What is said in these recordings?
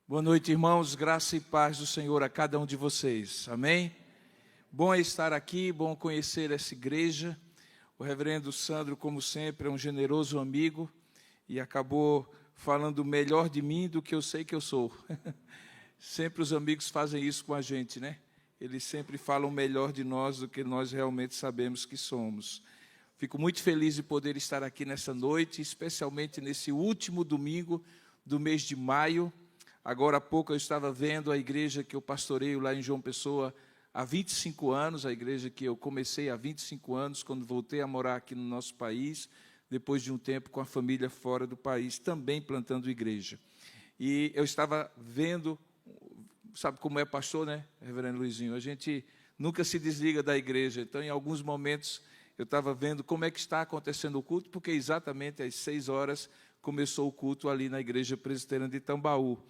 Boa noite, irmãos, graça e paz do Senhor a cada um de vocês, amém? Bom é estar aqui, bom conhecer essa igreja. O reverendo Sandro, como sempre, é um generoso amigo e acabou falando melhor de mim do que eu sei que eu sou. Sempre os amigos fazem isso com a gente, né? Eles sempre falam melhor de nós do que nós realmente sabemos que somos. Fico muito feliz de poder estar aqui nessa noite, especialmente nesse último domingo do mês de maio. Agora há pouco eu estava vendo a igreja que eu pastoreio lá em João Pessoa há 25 anos, a igreja que eu comecei há 25 anos, quando voltei a morar aqui no nosso país, depois de um tempo com a família fora do país, também plantando igreja. E eu estava vendo, sabe como é pastor, né, reverendo Luizinho? A gente nunca se desliga da igreja, então em alguns momentos eu estava vendo como é que está acontecendo o culto, porque exatamente às 6 horas começou o culto ali na igreja presbiteriana de Tambaú.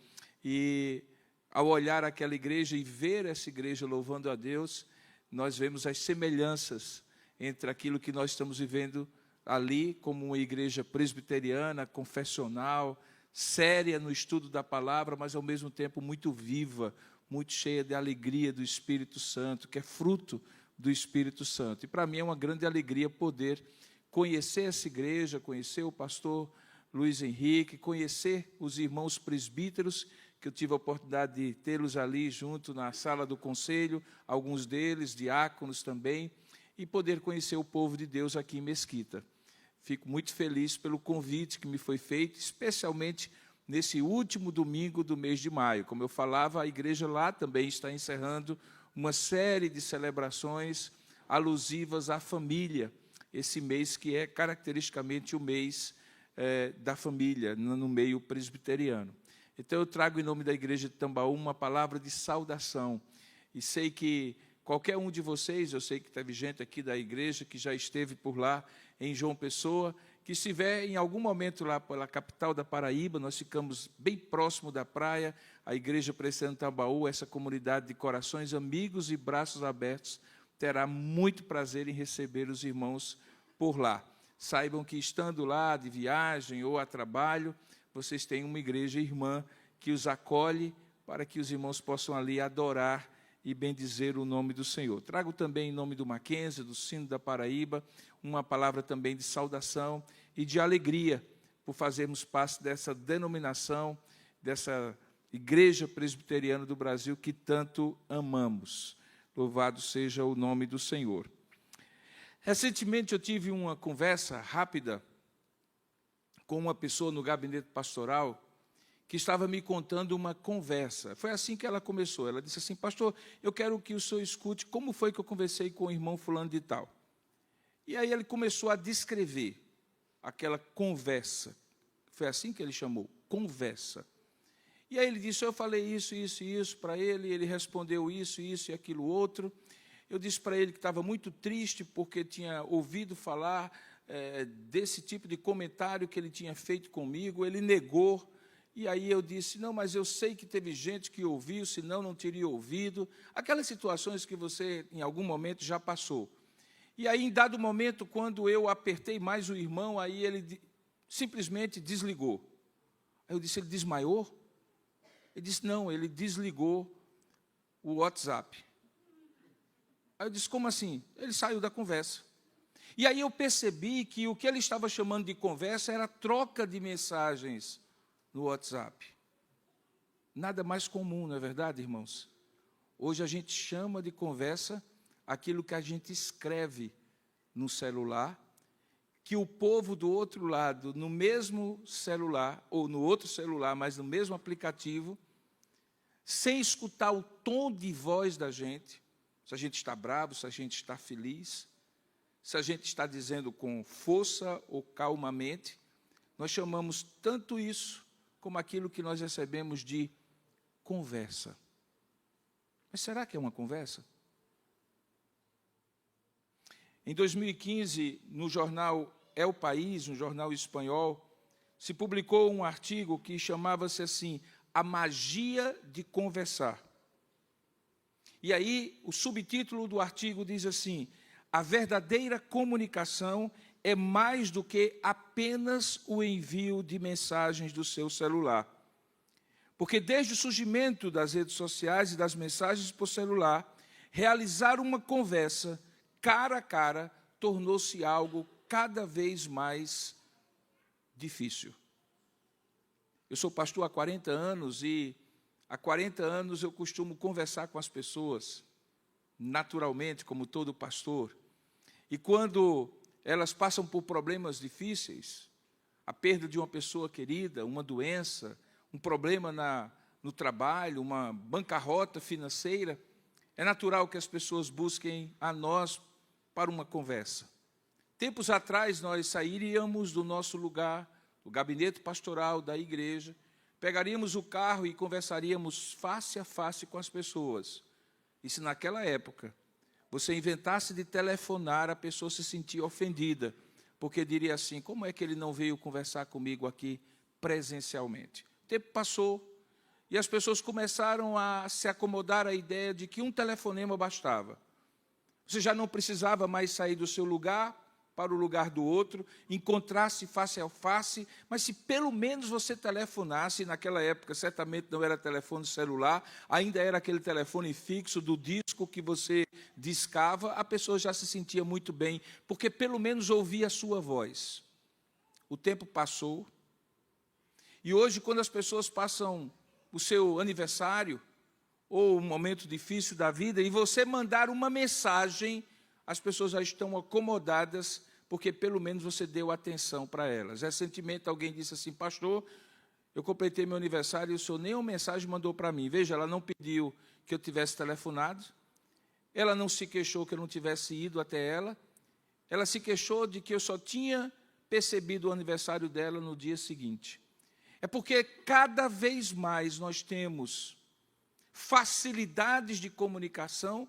E ao olhar aquela igreja e ver essa igreja louvando a Deus, nós vemos as semelhanças entre aquilo que nós estamos vivendo ali, como uma igreja presbiteriana, confessional, séria no estudo da palavra, mas ao mesmo tempo muito viva, muito cheia de alegria do Espírito Santo, que é fruto do Espírito Santo. E para mim é uma grande alegria poder conhecer essa igreja, conhecer o pastor Luiz Henrique, conhecer os irmãos presbíteros, que eu tive a oportunidade de tê-los ali junto na sala do conselho, alguns deles, diáconos também, e poder conhecer o povo de Deus aqui em Mesquita. Fico muito feliz pelo convite que me foi feito, especialmente nesse último domingo do mês de maio. Como eu falava, a igreja lá também está encerrando uma série de celebrações alusivas à família, esse mês que é caracteristicamente o mês da família, no meio presbiteriano. Então, eu trago em nome da igreja de Tambaú uma palavra de saudação. E sei que qualquer um de vocês, eu sei que teve gente aqui da igreja que já esteve por lá em João Pessoa, que estiver em algum momento lá pela capital da Paraíba, nós ficamos bem próximo da praia, a igreja presbiteriana de Tambaú, essa comunidade de corações amigos e braços abertos, terá muito prazer em receber os irmãos por lá. Saibam que estando lá de viagem ou a trabalho, vocês têm uma igreja irmã que os acolhe para que os irmãos possam ali adorar e bendizer o nome do Senhor. Trago também em nome do Mackenzie, do Sino da Paraíba, uma palavra também de saudação e de alegria por fazermos parte dessa denominação, dessa igreja presbiteriana do Brasil que tanto amamos. Louvado seja o nome do Senhor. Recentemente eu tive uma conversa rápida com uma pessoa no gabinete pastoral que estava me contando uma conversa. Foi assim que ela começou. Ela disse assim: pastor, eu quero que o senhor escute como foi que eu conversei com o irmão fulano de tal. E aí ele começou a descrever aquela conversa. Foi assim que ele chamou, conversa. E aí ele disse: eu falei isso, isso e isso para ele, ele respondeu isso, isso e aquilo outro. Eu disse para ele que estava muito triste porque tinha ouvido falar desse tipo de comentário que ele tinha feito comigo. Ele negou, e aí eu disse: não, mas eu sei que teve gente que ouviu, senão não teria ouvido. Aquelas situações que você, em algum momento, já passou. E aí, em dado momento, quando eu apertei mais o irmão, aí ele simplesmente desligou. Aí eu disse: ele desmaiou? Ele disse: não, ele desligou o WhatsApp. Aí eu disse: como assim? Ele saiu da conversa. E aí eu percebi que o que ele estava chamando de conversa era troca de mensagens no WhatsApp. Nada mais comum, não é verdade, irmãos? Hoje a gente chama de conversa aquilo que a gente escreve no celular, que o povo do outro lado, no mesmo celular, ou no outro celular, mas no mesmo aplicativo, sem escutar o tom de voz da gente, se a gente está bravo, se a gente está feliz, se a gente está dizendo com força ou calmamente, nós chamamos tanto isso como aquilo que nós recebemos de conversa. Mas será que é uma conversa? Em 2015, no jornal El País, um jornal espanhol, se publicou um artigo que chamava-se assim: A Magia de Conversar. E aí, o subtítulo do artigo diz assim: a verdadeira comunicação é mais do que apenas o envio de mensagens do seu celular. Porque desde o surgimento das redes sociais e das mensagens por celular, realizar uma conversa cara a cara tornou-se algo cada vez mais difícil. Eu sou pastor há 40 anos e há 40 anos eu costumo conversar com as pessoas, naturalmente, como todo pastor. E quando elas passam por problemas difíceis, a perda de uma pessoa querida, uma doença, um problema no trabalho, uma bancarrota financeira, é natural que as pessoas busquem a nós para uma conversa. Tempos atrás, nós sairíamos do nosso lugar, do gabinete pastoral da igreja, pegaríamos o carro e conversaríamos face a face com as pessoas. E se naquela época você inventasse de telefonar, a pessoa se sentia ofendida, porque diria assim: como é que ele não veio conversar comigo aqui presencialmente? O tempo passou e as pessoas começaram a se acomodar à ideia de que um telefonema bastava. Você já não precisava mais sair do seu lugar para o lugar do outro, encontrar-se face a face, mas se pelo menos você telefonasse, naquela época certamente não era telefone celular, ainda era aquele telefone fixo do disco que você discava, a pessoa já se sentia muito bem, porque pelo menos ouvia a sua voz. O tempo passou, e hoje, quando as pessoas passam o seu aniversário, ou um momento difícil da vida, e você mandar uma mensagem, as pessoas já estão acomodadas, porque pelo menos você deu atenção para elas. Recentemente alguém disse assim: pastor, eu completei meu aniversário e o senhor nem uma mensagem mandou para mim. Veja, ela não pediu que eu tivesse telefonado, ela não se queixou que eu não tivesse ido até ela, ela se queixou de que eu só tinha percebido o aniversário dela no dia seguinte. É porque cada vez mais nós temos facilidades de comunicação,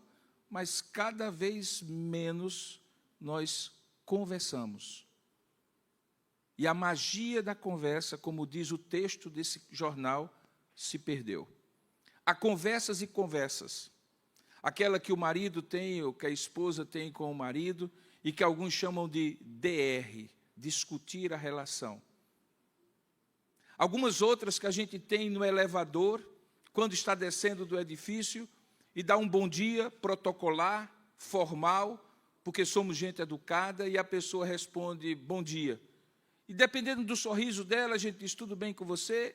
mas cada vez menos nós conversamos. E a magia da conversa, como diz o texto desse jornal, se perdeu. Há conversas e conversas. Aquela que o marido tem, ou que a esposa tem com o marido, e que alguns chamam de DR, discutir a relação. Algumas outras que a gente tem no elevador, quando está descendo do edifício, e dá um bom dia protocolar, formal, porque somos gente educada, e a pessoa responde bom dia. E dependendo do sorriso dela, a gente diz tudo bem com você,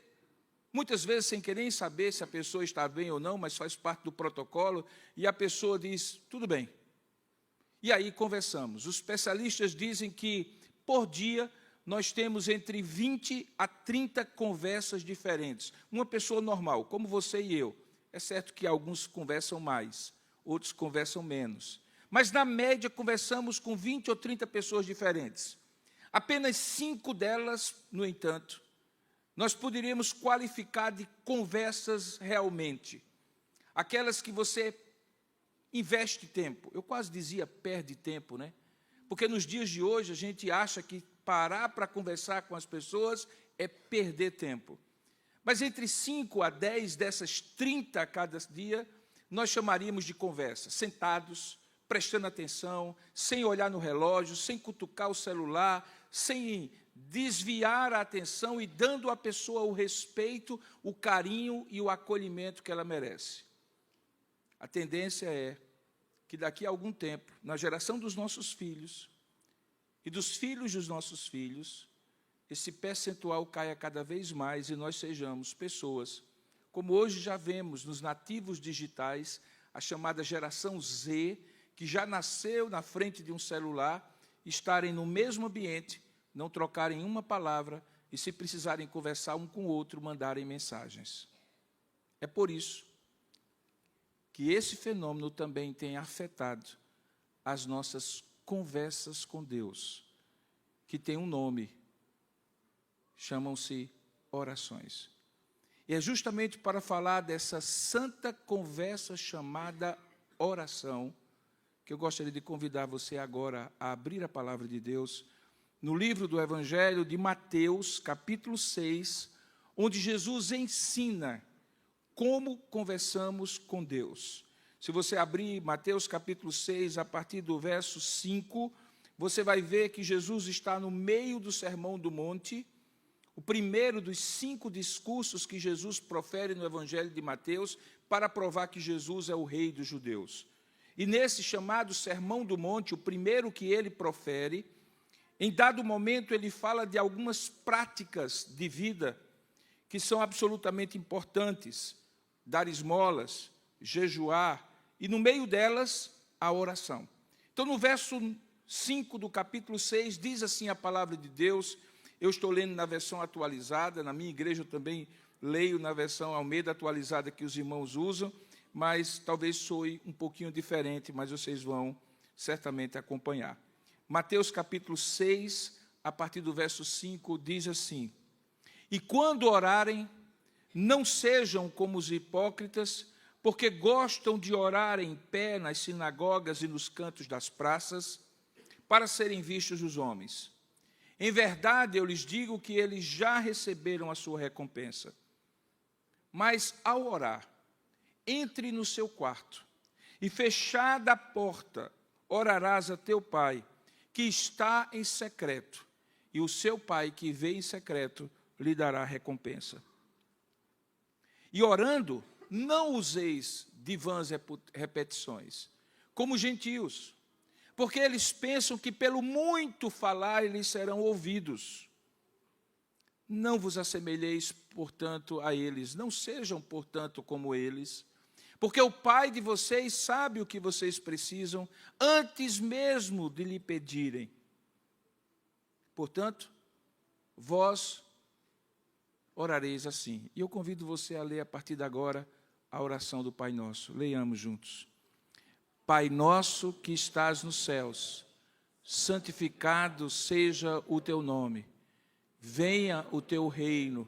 muitas vezes sem querer saber se a pessoa está bem ou não, mas faz parte do protocolo, e a pessoa diz tudo bem. E aí conversamos. Os especialistas dizem que por dia nós temos entre 20 a 30 conversas diferentes. Uma pessoa normal, como você e eu. É certo que alguns conversam mais, outros conversam menos. Mas, na média, conversamos com 20 ou 30 pessoas diferentes. Apenas 5 delas, no entanto, nós poderíamos qualificar de conversas realmente. Aquelas que você investe tempo. Eu quase dizia perde tempo, né? Porque nos dias de hoje a gente acha que parar para conversar com as pessoas é perder tempo. Mas entre 5 a 10 dessas 30 a cada dia, nós chamaríamos de conversa, sentados, prestando atenção, sem olhar no relógio, sem cutucar o celular, sem desviar a atenção e dando à pessoa o respeito, o carinho e o acolhimento que ela merece. A tendência é que daqui a algum tempo, na geração dos nossos filhos e dos filhos dos nossos filhos, esse percentual caia cada vez mais e nós sejamos pessoas, como hoje já vemos nos nativos digitais, a chamada geração Z, que já nasceu na frente de um celular, estarem no mesmo ambiente, não trocarem uma palavra e, se precisarem conversar um com o outro, mandarem mensagens. É por isso que esse fenômeno também tem afetado as nossas conversas com Deus, que tem um nome, chamam-se orações. E é justamente para falar dessa santa conversa chamada oração, que eu gostaria de convidar você agora a abrir a palavra de Deus no livro do Evangelho de Mateus, capítulo 6, onde Jesus ensina como conversamos com Deus. Se você abrir Mateus capítulo 6, a partir do verso 5, você vai ver que Jesus está no meio do Sermão do Monte, o primeiro dos 5 discursos que Jesus profere no Evangelho de Mateus para provar que Jesus é o rei dos judeus. E nesse chamado Sermão do Monte, o primeiro que ele profere, em dado momento ele fala de algumas práticas de vida que são absolutamente importantes: dar esmolas, jejuar, e no meio delas, a oração. Então, no verso 5 do capítulo 6, diz assim a palavra de Deus. Eu estou lendo na versão atualizada, na minha igreja eu também leio na versão Almeida atualizada que os irmãos usam, mas talvez soe um pouquinho diferente, mas vocês vão certamente acompanhar. Mateus capítulo 6, a partir do verso 5, diz assim: E quando orarem, não sejam como os hipócritas, porque gostam de orar em pé nas sinagogas e nos cantos das praças, para serem vistos dos homens. Em verdade, eu lhes digo que eles já receberam a sua recompensa. Mas, ao orar, entre no seu quarto, e fechada a porta, orarás a teu pai, que está em secreto, e o seu pai, que vê em secreto, lhe dará recompensa. E orando, não useis de vãs repetições, como gentios, porque eles pensam que pelo muito falar eles serão ouvidos. Não vos assemelheis, portanto, a eles, não sejam, portanto, como eles, porque o Pai de vocês sabe o que vocês precisam, antes mesmo de lhe pedirem. Portanto, vós orareis assim. E eu convido você a ler a partir de agora a oração do Pai Nosso. Leiamos juntos. Pai nosso que estás nos céus, santificado seja o teu nome. Venha o teu reino,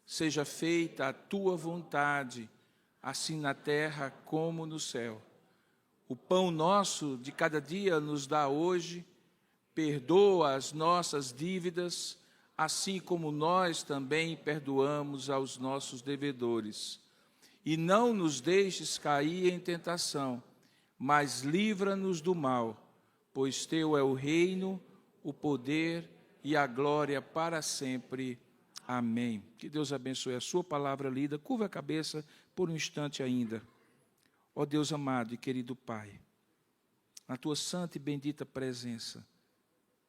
seja feita a tua vontade, assim na terra como no céu. O pão nosso de cada dia nos dá hoje, perdoa as nossas dívidas, assim como nós também perdoamos aos nossos devedores. E não nos deixes cair em tentação, mas livra-nos do mal, pois teu é o reino, o poder e a glória para sempre. Amém. Que Deus abençoe a sua palavra lida. Curva a cabeça por um instante ainda. Ó Deus amado e querido Pai, na tua santa e bendita presença,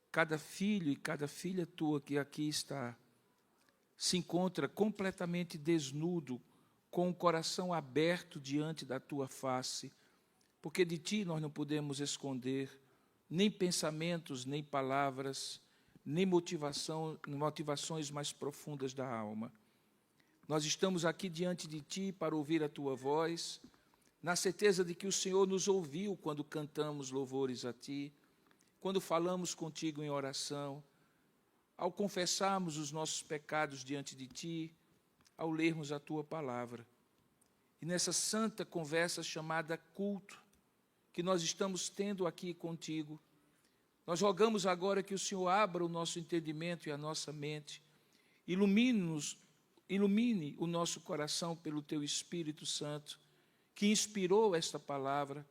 cada filho e cada filha tua que aqui está, se encontra completamente desnudo, com o coração aberto diante da tua face, porque de ti nós não podemos esconder nem pensamentos, nem palavras, nem motivações mais profundas da alma. Nós estamos aqui diante de ti para ouvir a tua voz, na certeza de que o Senhor nos ouviu quando cantamos louvores a ti, quando falamos contigo em oração, ao confessarmos os nossos pecados diante de ti, ao lermos a tua palavra. E nessa santa conversa chamada culto, que nós estamos tendo aqui contigo, nós rogamos agora que o Senhor abra o nosso entendimento e a nossa mente, ilumine o nosso coração pelo teu Espírito Santo, que inspirou esta palavra,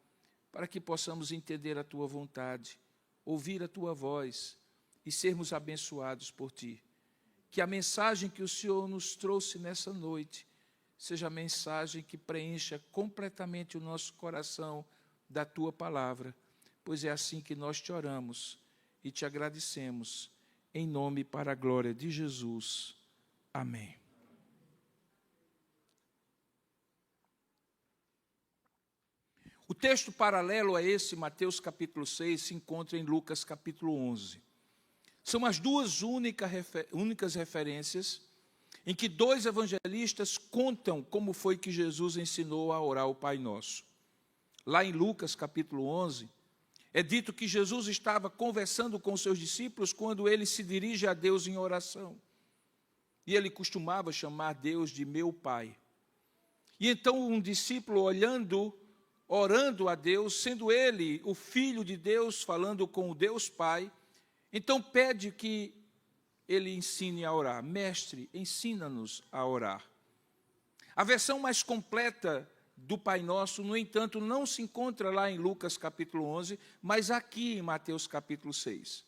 para que possamos entender a tua vontade, ouvir a tua voz e sermos abençoados por ti. Que a mensagem que o Senhor nos trouxe nessa noite seja a mensagem que preencha completamente o nosso coração da tua palavra, pois é assim que nós te oramos e te agradecemos, em nome e para a glória de Jesus. Amém. O texto paralelo a esse, Mateus capítulo 6, se encontra em Lucas capítulo 11. São as duas únicas referências em que 2 evangelistas contam como foi que Jesus ensinou a orar o Pai Nosso. Lá em Lucas capítulo 11, é dito que Jesus estava conversando com seus discípulos quando ele se dirige a Deus em oração. E ele costumava chamar Deus de meu Pai. E então um discípulo orando a Deus, sendo ele o Filho de Deus, falando com o Deus Pai, então pede que ele ensine a orar. Mestre, ensina-nos a orar. A versão mais completa do Pai Nosso, no entanto, não se encontra lá em Lucas capítulo 11, mas aqui em Mateus capítulo 6.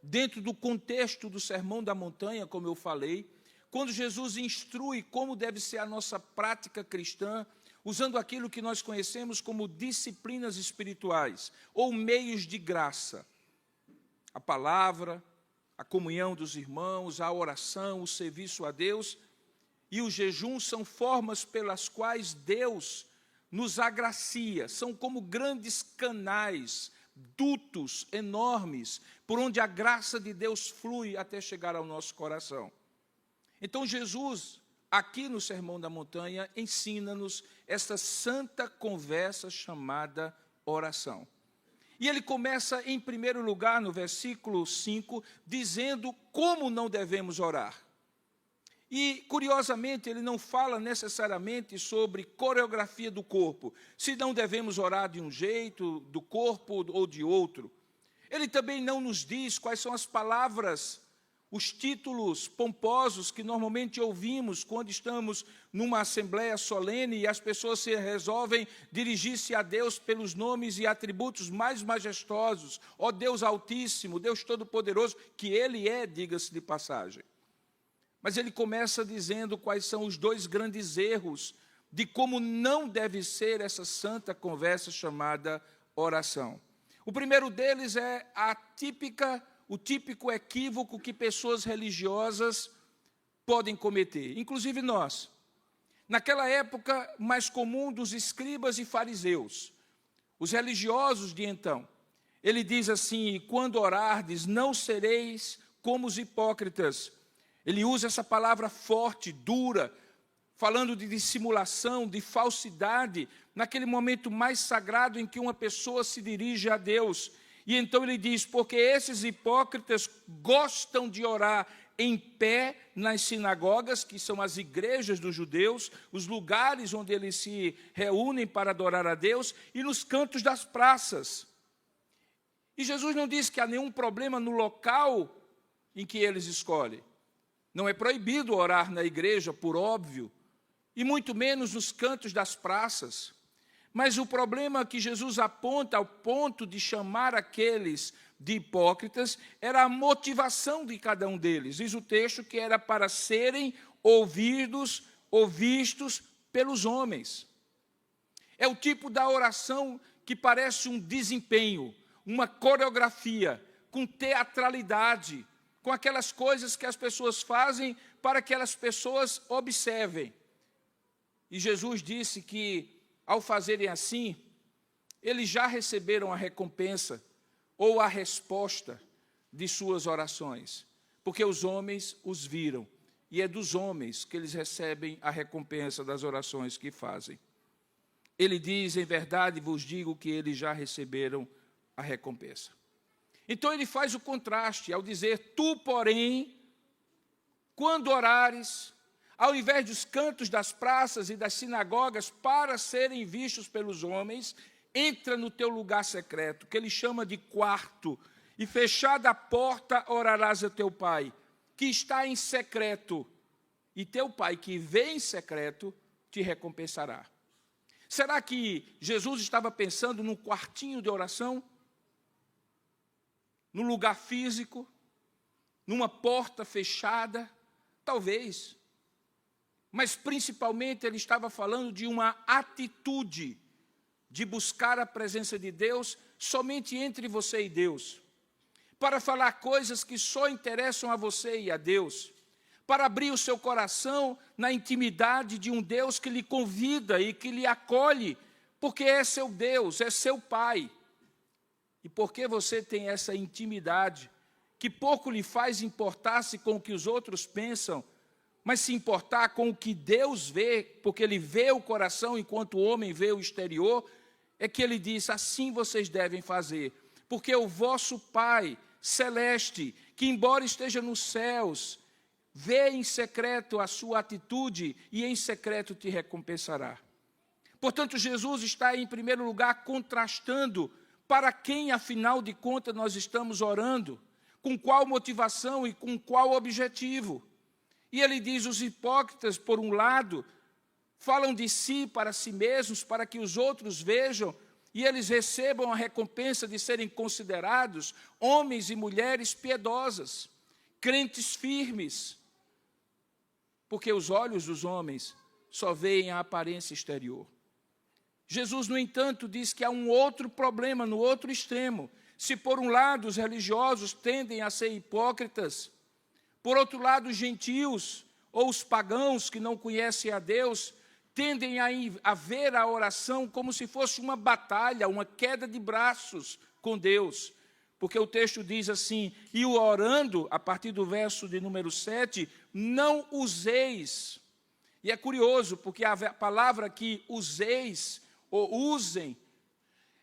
Dentro do contexto do Sermão da Montanha, como eu falei, quando Jesus instrui como deve ser a nossa prática cristã, usando aquilo que nós conhecemos como disciplinas espirituais, ou meios de graça. A palavra, a comunhão dos irmãos, a oração, o serviço a Deus e o jejum são formas pelas quais Deus nos agracia, são como grandes canais, dutos enormes, por onde a graça de Deus flui até chegar ao nosso coração. Então Jesus, aqui no Sermão da Montanha, ensina-nos esta santa conversa chamada oração. E ele começa, em primeiro lugar, no versículo 5, dizendo como não devemos orar. E, curiosamente, ele não fala necessariamente sobre coreografia do corpo, se não devemos orar de um jeito, do corpo ou de outro. Ele também não nos diz quais são as palavras, os títulos pomposos que normalmente ouvimos quando estamos numa assembleia solene e as pessoas se resolvem dirigir-se a Deus pelos nomes e atributos mais majestosos. Ó Deus Altíssimo, Deus Todo-Poderoso, que Ele é, diga-se de passagem. Mas ele começa dizendo quais são os dois grandes erros de como não deve ser essa santa conversa chamada oração. O primeiro deles é o típico equívoco que pessoas religiosas podem cometer, inclusive nós. Naquela época mais comum dos escribas e fariseus, os religiosos de então, ele diz assim: quando orardes, não sereis como os hipócritas. Ele usa essa palavra forte, dura, falando de dissimulação, de falsidade, naquele momento mais sagrado em que uma pessoa se dirige a Deus. E então ele diz, porque esses hipócritas gostam de orar em pé nas sinagogas, que são as igrejas dos judeus, os lugares onde eles se reúnem para adorar a Deus, e nos cantos das praças. E Jesus não diz que há nenhum problema no local em que eles escolhem. Não é proibido orar na igreja, por óbvio, e muito menos nos cantos das praças. Mas o problema que Jesus aponta ao ponto de chamar aqueles de hipócritas era a motivação de cada um deles. Diz o texto que era para serem ouvidos ou vistos pelos homens. É o tipo da oração que parece um desempenho, uma coreografia, com teatralidade, com aquelas coisas que as pessoas fazem para que as pessoas observem. E Jesus disse que, ao fazerem assim, eles já receberam a recompensa ou a resposta de suas orações, porque os homens os viram, e é dos homens que eles recebem a recompensa das orações que fazem. Ele diz, em verdade vos digo que eles já receberam a recompensa. Então ele faz o contraste ao dizer, tu, porém, quando orares, ao invés dos cantos das praças e das sinagogas para serem vistos pelos homens, entra no teu lugar secreto, que ele chama de quarto, e fechada a porta orarás a teu pai, que está em secreto, e teu pai que vê em secreto te recompensará. Será que Jesus estava pensando num quartinho de oração? Num lugar físico, numa porta fechada, talvez. Mas principalmente ele estava falando de uma atitude de buscar a presença de Deus somente entre você e Deus, para falar coisas que só interessam a você e a Deus, para abrir o seu coração na intimidade de um Deus que lhe convida e que lhe acolhe, porque é seu Deus, é seu Pai. E porque você tem essa intimidade, que pouco lhe faz importar-se com o que os outros pensam, mas se importar com o que Deus vê, porque Ele vê o coração enquanto o homem vê o exterior, é que Ele diz, assim vocês devem fazer, porque o vosso Pai celeste, que embora esteja nos céus, vê em secreto a sua atitude e em secreto te recompensará. Portanto, Jesus está em primeiro lugar contrastando para quem, afinal de contas, nós estamos orando, com qual motivação e com qual objetivo. E ele diz, os hipócritas, por um lado, falam de si para si mesmos, para que os outros vejam, e eles recebam a recompensa de serem considerados homens e mulheres piedosas, crentes firmes. porque os olhos dos homens só veem a aparência exterior. Jesus, no entanto, diz que há um outro problema no outro extremo. Se por um lado os religiosos tendem a ser hipócritas, por outro lado os gentios ou os pagãos que não conhecem a Deus tendem a ver a oração como se fosse uma batalha, uma queda de braços com Deus. Porque o texto diz assim: e o orando, a partir do verso de número 7, não useis. E é curioso, porque a palavra aqui, useis, ou usem,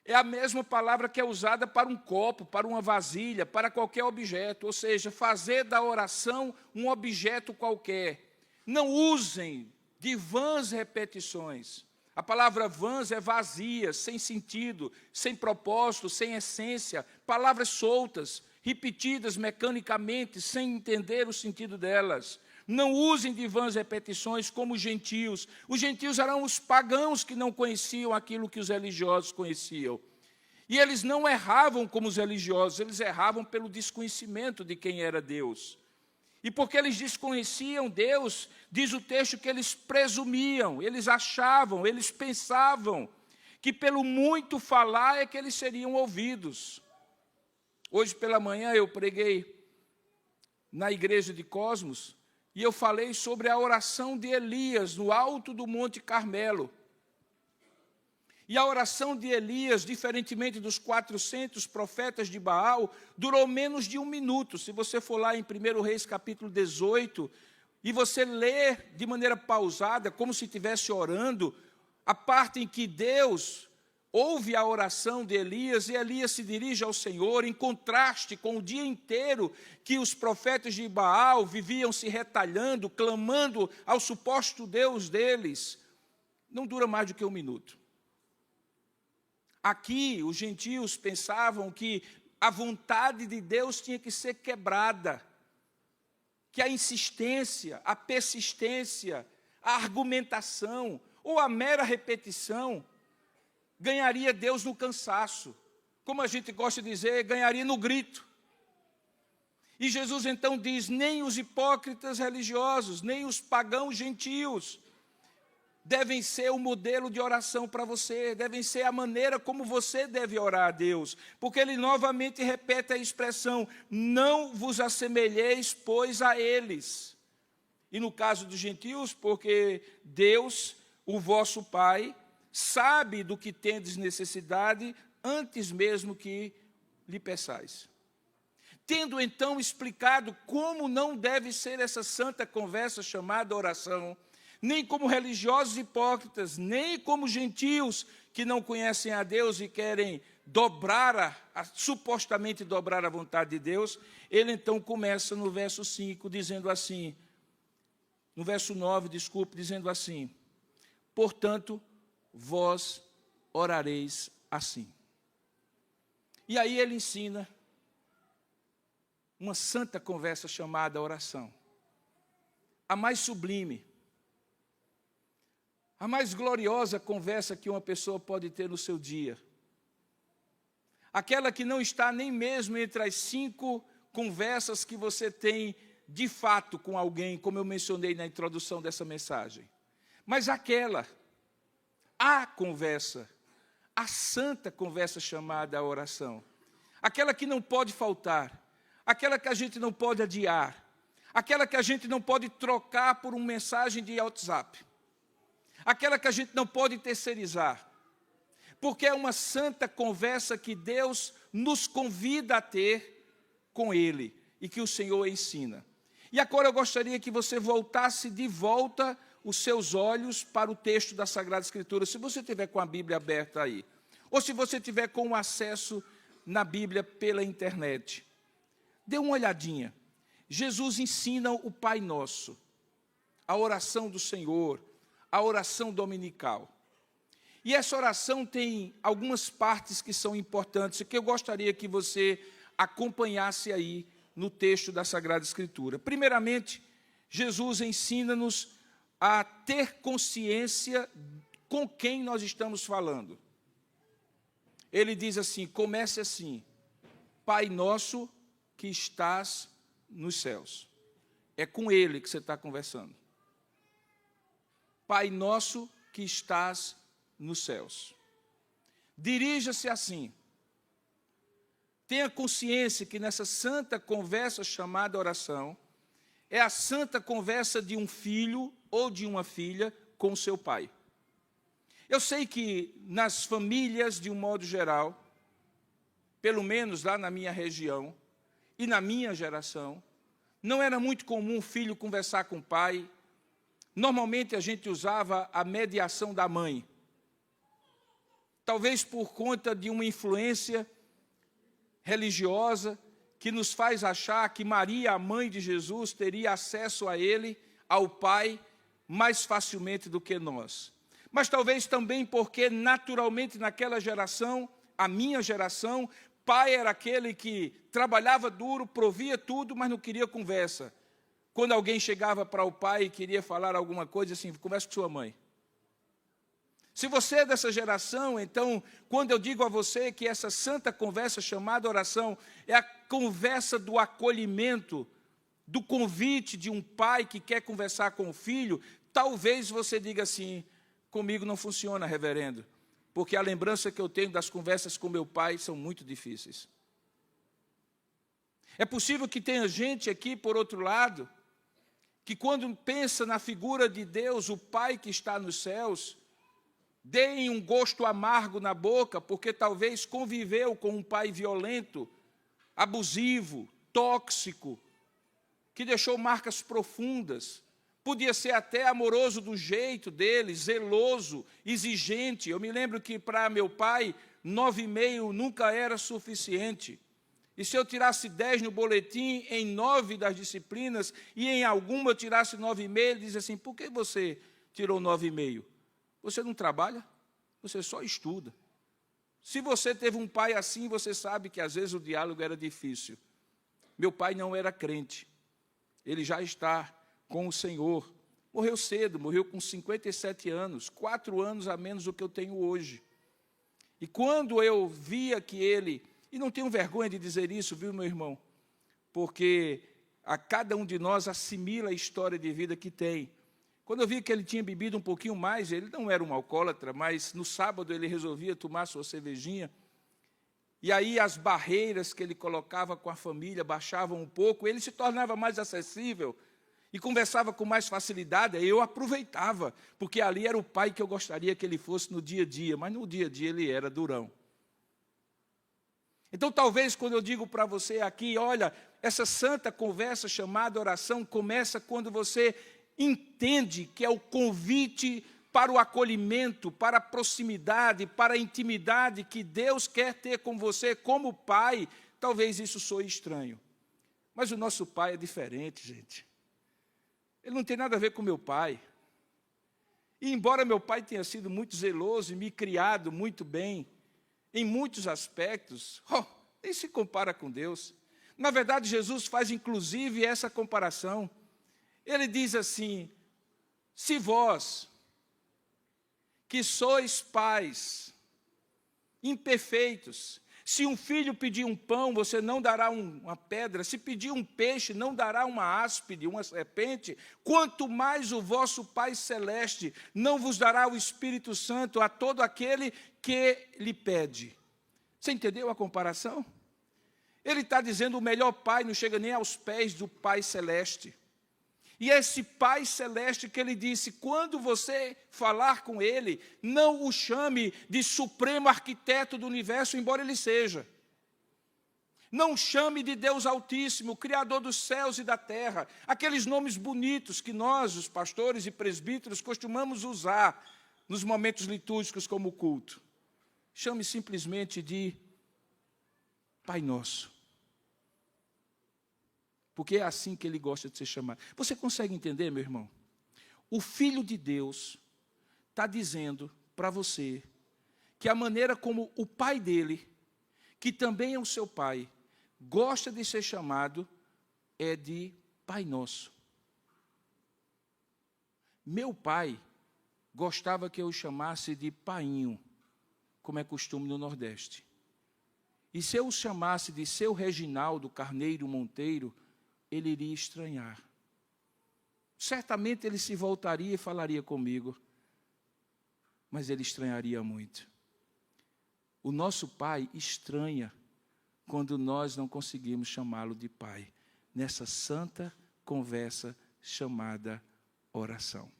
é a mesma palavra que é usada para um copo, para uma vasilha, para qualquer objeto. Ou seja, fazer da oração um objeto qualquer. Não usem de vãs repetições. A palavra vãs é vazia, sem sentido, sem propósito, sem essência. Palavras soltas, repetidas mecanicamente, sem entender o sentido delas. Não usem de vãs repetições como os gentios. Os gentios eram os pagãos que não conheciam aquilo que os religiosos conheciam. E eles não erravam como os religiosos, eles erravam pelo desconhecimento de quem era Deus. E porque eles desconheciam Deus, diz o texto que eles presumiam, eles achavam, eles pensavam que pelo muito falar é que eles seriam ouvidos. Hoje pela manhã eu preguei na igreja de Cosmos e eu falei sobre a oração de Elias no alto do Monte Carmelo. E a oração de Elias, diferentemente dos 400 profetas de Baal, durou menos de 1 minuto. Se você for lá em 1 Reis, capítulo 18, e você ler de maneira pausada, como se estivesse orando, a parte em que Deus ouve a oração de Elias, e Elias se dirige ao Senhor, em contraste com o dia inteiro que os profetas de Baal viviam se retalhando, clamando ao suposto Deus deles, não dura mais do que 1 minuto. Aqui, os gentios pensavam que a vontade de Deus tinha que ser quebrada, que a insistência, a persistência, a argumentação ou a mera repetição ganharia Deus no cansaço. Como a gente gosta de dizer, ganharia no grito. E Jesus então diz: nem os hipócritas religiosos, nem os pagãos gentios devem ser o modelo de oração para você, devem ser a maneira como você deve orar a Deus. Porque ele novamente repete a expressão: não vos assemelheis, pois, a eles. E no caso dos gentios, porque Deus, o vosso Pai, sabe do que tendes necessidade antes mesmo que lhe peçais. Tendo então explicado como não deve ser essa santa conversa chamada oração, nem como religiosos hipócritas, nem como gentios que não conhecem a Deus e querem supostamente dobrar a vontade de Deus, ele então começa no verso 5, dizendo assim, no verso 9, dizendo assim: portanto, vós orareis assim. E aí ele ensina uma santa conversa chamada oração, a mais sublime, a mais gloriosa conversa que uma pessoa pode ter no seu dia. Aquela que não está nem mesmo entre as 5 conversas que você tem de fato com alguém, como eu mencionei na introdução dessa mensagem. Mas a conversa, a santa conversa chamada oração. Aquela que não pode faltar, aquela que a gente não pode adiar, aquela que a gente não pode trocar por uma mensagem de WhatsApp. Aquela que a gente não pode terceirizar, porque é uma santa conversa que Deus nos convida a ter com Ele e que o Senhor ensina. E agora eu gostaria que você voltasse de volta os seus olhos para o texto da Sagrada Escritura, se você tiver com a Bíblia aberta aí, ou se você tiver com acesso na Bíblia pela internet. Dê uma olhadinha. Jesus ensina o Pai Nosso, a oração do Senhor, a oração dominical. E essa oração tem algumas partes que são importantes, que eu gostaria que você acompanhasse aí no texto da Sagrada Escritura. Primeiramente, Jesus ensina-nos a ter consciência com quem nós estamos falando. Ele diz assim, comece assim: Pai nosso que estás nos céus. É com Ele que você está conversando. Pai nosso que estás nos céus. Dirija-se assim. Tenha consciência que nessa santa conversa chamada oração, é a santa conversa de um filho ou de uma filha com seu pai. Eu sei que nas famílias, de um modo geral, pelo menos lá na minha região e na minha geração, não era muito comum o filho conversar com o pai. Normalmente a gente usava a mediação da mãe. Talvez por conta de uma influência religiosa que nos faz achar que Maria, a mãe de Jesus, teria acesso a ele, ao pai, mais facilmente do que nós. Mas talvez também porque naturalmente naquela geração, a minha geração, pai era aquele que trabalhava duro, provia tudo, mas não queria conversa. Quando alguém chegava para o pai e queria falar alguma coisa, assim, conversa com sua mãe. Se você é dessa geração, então, quando eu digo a você que essa santa conversa chamada oração é a conversa do acolhimento, do convite de um pai que quer conversar com o filho, talvez você diga assim, comigo não funciona, reverendo, porque a lembrança que eu tenho das conversas com meu pai são muito difíceis. É possível que tenha gente aqui, por outro lado, que quando pensa na figura de Deus, o Pai que está nos céus, deem um gosto amargo na boca, porque talvez conviveu com um pai violento, abusivo, tóxico, que deixou marcas profundas. Podia ser até amoroso do jeito dele, zeloso, exigente. Eu me lembro que para meu pai, 9,5 nunca era suficiente. E se eu tirasse 10 no boletim, em 9 das disciplinas, e em alguma eu tirasse 9,5, ele diz assim, por que você tirou 9,5? Você não trabalha, você só estuda. Se você teve um pai assim, você sabe que às vezes o diálogo era difícil. Meu pai não era crente, ele já está com o Senhor. Morreu cedo, morreu com 57 anos, 4 anos a menos do que eu tenho hoje. E quando eu via que ele, e não tenho vergonha de dizer isso, viu, meu irmão? Porque a cada um de nós assimila a história de vida que tem. Quando eu vi que ele tinha bebido um pouquinho mais, ele não era um alcoólatra, mas no sábado ele resolvia tomar sua cervejinha. E aí as barreiras que ele colocava com a família baixavam um pouco, ele se tornava mais acessível e conversava com mais facilidade. Eu aproveitava, porque ali era o pai que eu gostaria que ele fosse no dia a dia, mas no dia a dia ele era durão. Então, talvez, quando eu digo para você aqui, olha, essa santa conversa chamada oração começa quando você entende que é o convite para o acolhimento, para a proximidade, para a intimidade que Deus quer ter com você como pai. Talvez isso soe estranho, mas o nosso pai é diferente, gente. Ele não tem nada a ver com meu pai. E embora meu pai tenha sido muito zeloso e me criado muito bem, em muitos aspectos, nem se compara com Deus. Na verdade, Jesus faz inclusive essa comparação. Ele diz assim, se vós, que sois pais, imperfeitos, se um filho pedir um pão, você não dará uma pedra, se pedir um peixe, não dará uma áspide, uma serpente, quanto mais o vosso Pai Celeste não vos dará o Espírito Santo a todo aquele que lhe pede. Você entendeu a comparação? Ele está dizendo o melhor pai não chega nem aos pés do Pai Celeste. E esse Pai Celeste que ele disse, quando você falar com ele, não o chame de supremo arquiteto do universo, embora ele seja. Não chame de Deus Altíssimo, Criador dos céus e da terra, aqueles nomes bonitos que nós, os pastores e presbíteros, costumamos usar nos momentos litúrgicos como o culto. Chame simplesmente de Pai Nosso. Porque é assim que ele gosta de ser chamado. Você consegue entender, meu irmão? O Filho de Deus está dizendo para você que a maneira como o pai dele, que também é o seu pai, gosta de ser chamado é de Pai Nosso. Meu pai gostava que eu o chamasse de Painho, como é costume no Nordeste. E se eu o chamasse de Seu Reginaldo Carneiro Monteiro, ele iria estranhar. certamente ele se voltaria e falaria comigo, mas ele estranharia muito. O nosso Pai estranha quando nós não conseguimos chamá-lo de Pai, nessa santa conversa chamada oração.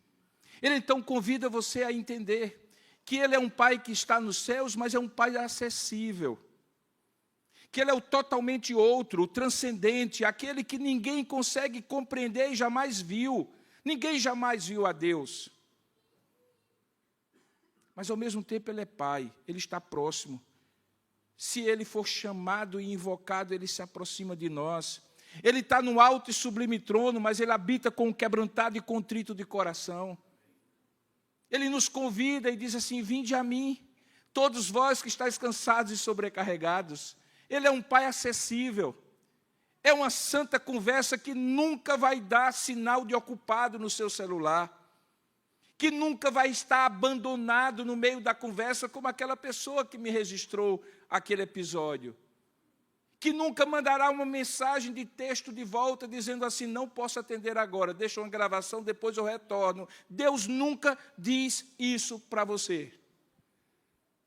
Ele então convida você a entender que Ele é um Pai que está nos céus, mas é um Pai acessível. Que Ele é o totalmente outro, o transcendente, aquele que ninguém consegue compreender e jamais viu. Ninguém jamais viu a Deus. Mas ao mesmo tempo Ele é Pai, Ele está próximo. Se Ele for chamado e invocado, Ele se aproxima de nós. Ele está no alto e sublime trono, mas Ele habita com o quebrantado e contrito de coração. Ele nos convida e diz assim: vinde a mim, todos vós que estáis cansados e sobrecarregados. Ele é um Pai acessível. É uma santa conversa que nunca vai dar sinal de ocupado no seu celular. Que nunca vai estar abandonado no meio da conversa, como aquela pessoa que me registrou aquele episódio. Que nunca mandará uma mensagem de texto de volta dizendo assim: não posso atender agora, deixa uma gravação, depois eu retorno. Deus nunca diz isso para você,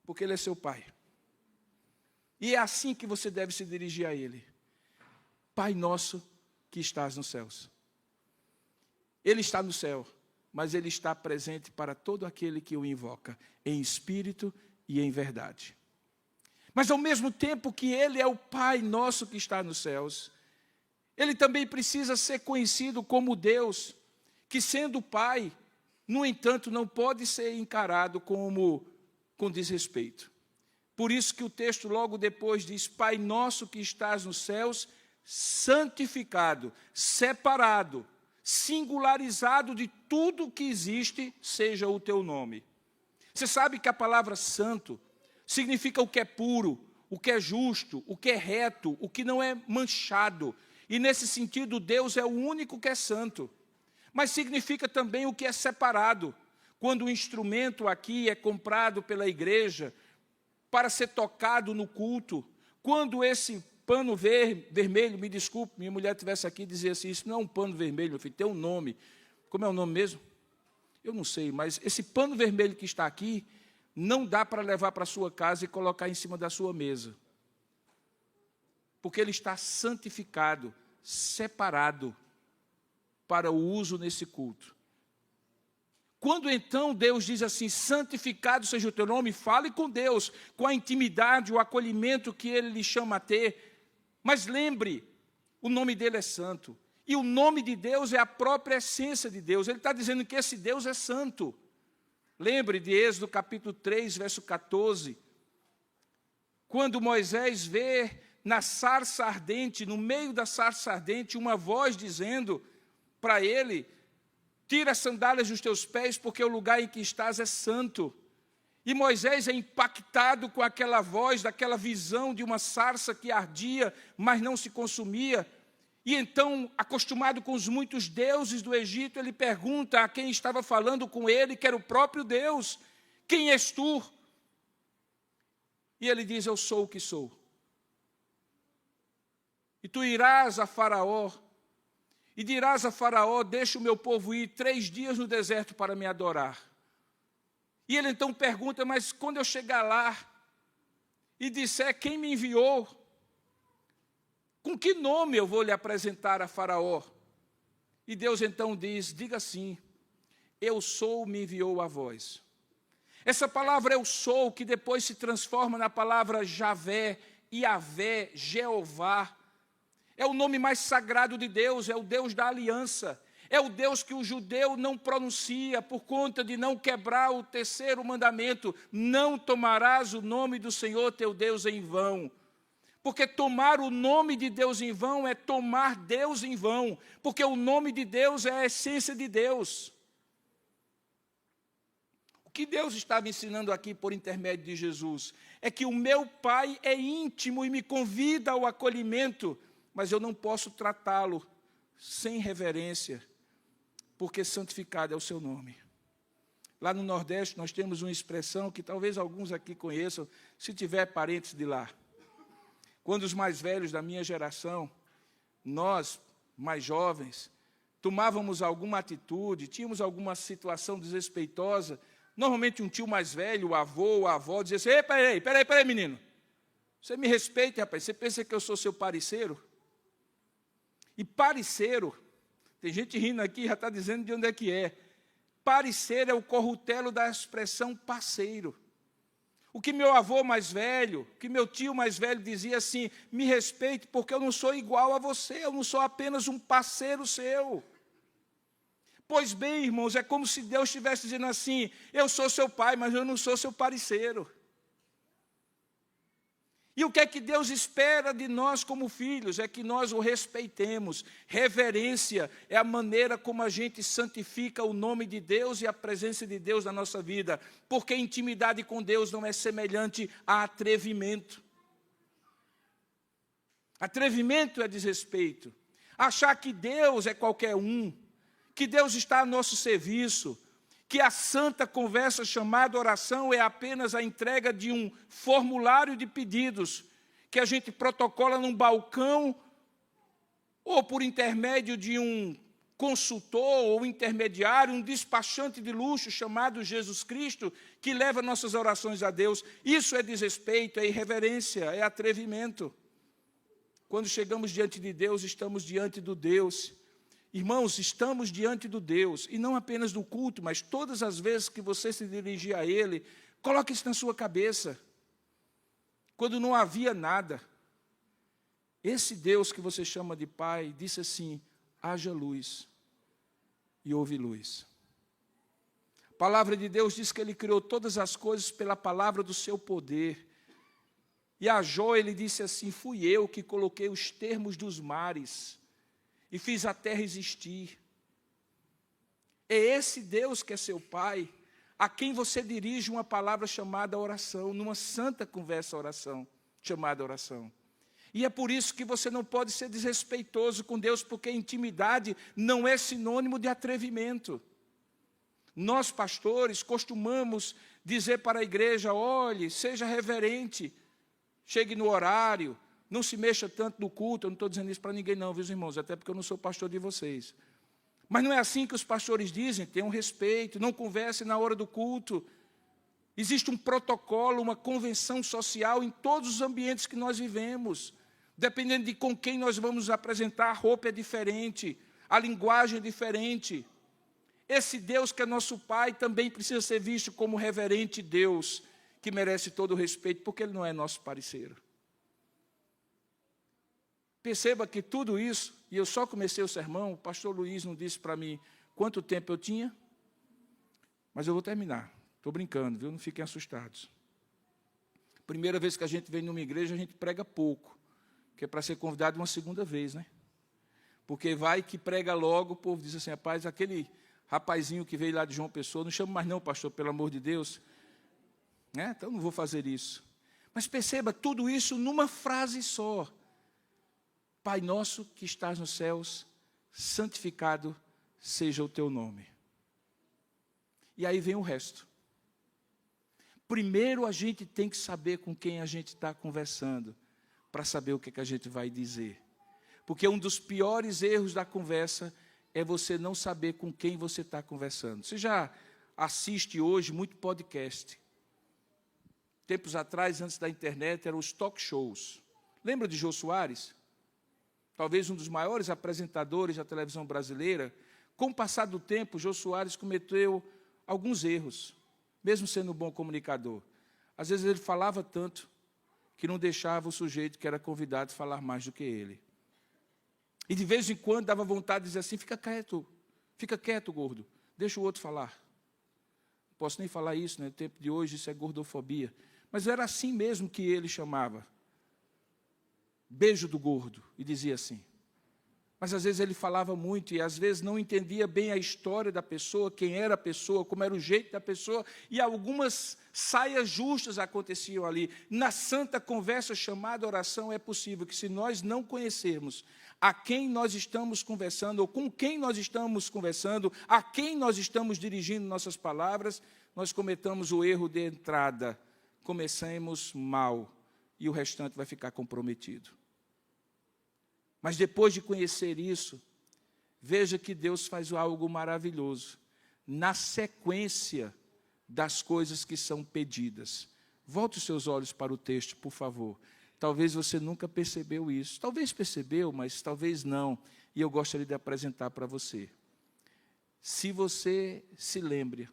porque Ele é seu Pai. E é assim que você deve se dirigir a Ele: Pai nosso que estás nos céus. Ele está no céu, mas Ele está presente para todo aquele que o invoca, em espírito e em verdade. Mas ao mesmo tempo que Ele é o Pai nosso que está nos céus, Ele também precisa ser conhecido como Deus, que sendo Pai, no entanto, não pode ser encarado com desrespeito. Por isso que o texto logo depois diz: Pai nosso que estás nos céus, santificado, separado, singularizado de tudo que existe, seja o teu nome. Você sabe que a palavra santo significa o que é puro, o que é justo, o que é reto, o que não é manchado. E nesse sentido, Deus é o único que é santo. Mas significa também o que é separado. Quando o instrumento aqui é comprado pela igreja para ser tocado no culto, quando esse pano vermelho, me desculpe, minha mulher estivesse aqui e dizia assim: isso não é um pano vermelho, meu filho, tem um nome. Como é o nome mesmo? Eu não sei, mas esse pano vermelho que está aqui, não dá para levar para a sua casa e colocar em cima da sua mesa. Porque ele está santificado, separado para o uso nesse culto. Quando então Deus diz assim: santificado seja o teu nome, fale com Deus, com a intimidade, o acolhimento que Ele lhe chama a ter. Mas lembre, o nome dele é santo. E o nome de Deus é a própria essência de Deus. Ele está dizendo que esse Deus é santo. Lembre de Êxodo capítulo 3, verso 14. Quando Moisés vê na sarça ardente, no meio da sarça ardente, uma voz dizendo para ele: tira as sandálias dos teus pés, porque o lugar em que estás é santo. E Moisés é impactado com aquela voz, daquela visão de uma sarça que ardia, mas não se consumia. E então, acostumado com os muitos deuses do Egito, ele pergunta a quem estava falando com ele, que era o próprio Deus: quem és tu? E ele diz: eu sou o que sou. E tu irás a Faraó, e dirás a Faraó: deixa o meu povo ir 3 dias no deserto para me adorar. E ele então pergunta: mas quando eu chegar lá e disser quem me enviou, com que nome eu vou lhe apresentar a Faraó? E Deus então diz: diga assim: eu sou, me enviou a vós. Essa palavra eu sou, que depois se transforma na palavra Javé, Iavé, Jeová, é o nome mais sagrado de Deus, é o Deus da aliança, é o Deus que o judeu não pronuncia por conta de não quebrar o 3º mandamento: não tomarás o nome do Senhor teu Deus em vão. Porque tomar o nome de Deus em vão é tomar Deus em vão, porque o nome de Deus é a essência de Deus. O que Deus está me ensinando aqui por intermédio de Jesus é que o meu Pai é íntimo e me convida ao acolhimento, mas eu não posso tratá-lo sem reverência, porque santificado é o seu nome. Lá no Nordeste nós temos uma expressão que talvez alguns aqui conheçam, se tiver parentes de lá. Quando os mais velhos da minha geração, nós, mais jovens, tomávamos alguma atitude, tínhamos alguma situação desrespeitosa, normalmente um tio mais velho, o avô ou a avó, dizia assim: ei, peraí, menino. Você me respeita, rapaz. Você pensa que eu sou seu parceiro? E parceiro, tem gente rindo aqui, já está dizendo de onde é que é. Parceiro é o corrutelo da expressão parceiro. O que meu avô mais velho, que meu tio mais velho dizia assim: me respeite porque eu não sou igual a você, eu não sou apenas um parceiro seu. Pois bem, irmãos, é como se Deus estivesse dizendo assim: eu sou seu pai, mas eu não sou seu parceiro. E o que é que Deus espera de nós como filhos? É que nós o respeitemos. Reverência é a maneira como a gente santifica o nome de Deus e a presença de Deus na nossa vida. Porque intimidade com Deus não é semelhante a atrevimento. Atrevimento é desrespeito. Achar que Deus é qualquer um, que Deus está a nosso serviço, que a santa conversa chamada oração é apenas a entrega de um formulário de pedidos que a gente protocola num balcão ou por intermédio de um consultor ou intermediário, um despachante de luxo chamado Jesus Cristo, que leva nossas orações a Deus. Isso é desrespeito, é irreverência, é atrevimento. Quando chegamos diante de Deus, estamos diante do Deus. Irmãos, estamos diante do Deus, e não apenas do culto, mas todas as vezes que você se dirigir a Ele, coloque isso na sua cabeça. Quando não havia nada, esse Deus que você chama de Pai, disse assim: haja luz, e houve luz. A palavra de Deus diz que Ele criou todas as coisas pela palavra do seu poder. E a Jó, ele disse assim: fui eu que coloquei os termos dos mares, e fiz a terra existir. É esse Deus que é seu Pai, a quem você dirige uma palavra chamada oração, numa santa conversa oração, chamada oração. E é por isso que você não pode ser desrespeitoso com Deus, porque intimidade não é sinônimo de atrevimento. Nós, pastores, costumamos dizer para a igreja: olhe, seja reverente, chegue no horário, não se mexa tanto no culto. Eu não estou dizendo isso para ninguém não, viu, irmãos? Até porque eu não sou pastor de vocês. Mas não é assim que os pastores dizem: tenham respeito, não conversem na hora do culto. Existe um protocolo, uma convenção social em todos os ambientes que nós vivemos. Dependendo de com quem nós vamos apresentar, a roupa é diferente, a linguagem é diferente. Esse Deus que é nosso Pai também precisa ser visto como reverente Deus, que merece todo o respeito, porque Ele não é nosso parceiro. Perceba que tudo isso, e eu só comecei o sermão, o pastor Luiz não disse para mim quanto tempo eu tinha, mas eu vou terminar. Estou brincando, viu? Não fiquem assustados. Primeira vez que a gente vem numa igreja, a gente prega pouco, que é para ser convidado uma segunda vez, né? Porque vai que prega logo, o povo diz assim: rapaz, aquele rapazinho que veio lá de João Pessoa, não chamo mais não, pastor, pelo amor de Deus. Então não vou fazer isso. Mas perceba tudo isso numa frase só: Pai nosso que estás nos céus, santificado seja o teu nome. E aí vem o resto. Primeiro a gente tem que saber com quem a gente está conversando, para saber o que a gente vai dizer. Porque um dos piores erros da conversa é você não saber com quem você está conversando. Você já assiste hoje muito podcast. Tempos atrás, antes da internet, eram os talk shows. Lembra de Jô Soares? Talvez um dos maiores apresentadores da televisão brasileira. Com o passar do tempo, Jô Soares cometeu alguns erros, mesmo sendo um bom comunicador. Às vezes ele falava tanto que não deixava o sujeito que era convidado falar mais do que ele. E de vez em quando dava vontade de dizer assim: fica quieto, gordo, deixa o outro falar. Não posso nem falar isso, né? No tempo de hoje isso é gordofobia. Mas era assim mesmo que ele chamava. Beijo do gordo, e dizia assim. Mas às vezes ele falava muito, e às vezes não entendia bem a história da pessoa, quem era a pessoa, como era o jeito da pessoa, e algumas saias justas aconteciam ali. Na santa conversa chamada oração, é possível que, se nós não conhecermos a quem nós estamos conversando, ou com quem nós estamos conversando, a quem nós estamos dirigindo nossas palavras, nós cometamos o erro de entrada, comecemos mal, e o restante vai ficar comprometido. Mas depois de conhecer isso, veja que Deus faz algo maravilhoso na sequência das coisas que são pedidas. Volte os seus olhos para o texto, por favor. Talvez você nunca percebeu isso. Talvez percebeu, mas talvez não. E eu gostaria de apresentar para você. Se você se lembre,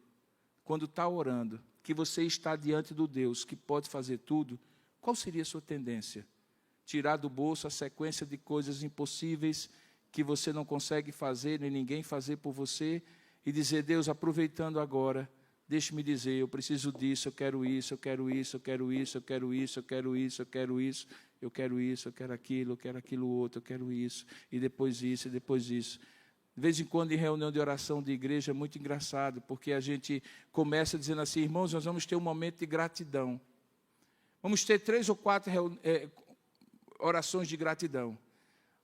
quando está orando, que você está diante do Deus que pode fazer tudo, qual seria a sua tendência? Tirar do bolso a sequência de coisas impossíveis que você não consegue fazer, nem ninguém fazer por você, e dizer: Deus, aproveitando agora, deixe-me dizer, eu preciso disso, eu quero isso, eu quero isso, eu quero isso, eu quero isso, eu quero isso, eu quero isso, eu quero isso, eu quero aquilo outro, eu quero isso, e depois isso, e depois isso. De vez em quando, em reunião de oração de igreja, é muito engraçado, porque a gente começa dizendo assim: irmãos, nós vamos ter um momento de gratidão. Vamos ter 3 ou 4 orações de gratidão.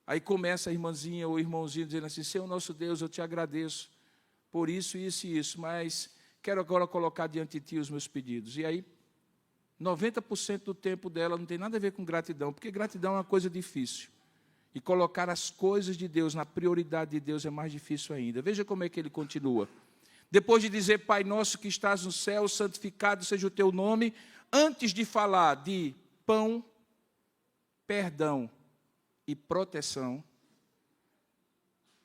Aí começa a irmãzinha ou o irmãozinho dizendo assim: Senhor nosso Deus, eu te agradeço por isso, isso e isso, mas quero agora colocar diante de Ti os meus pedidos. E aí, 90% do tempo dela não tem nada a ver com gratidão, porque gratidão é uma coisa difícil. E colocar as coisas de Deus na prioridade de Deus é mais difícil ainda. Veja como é que ele continua. Depois de dizer: Pai nosso que estás no céu, santificado seja o Teu nome, antes de falar de pão, perdão e proteção,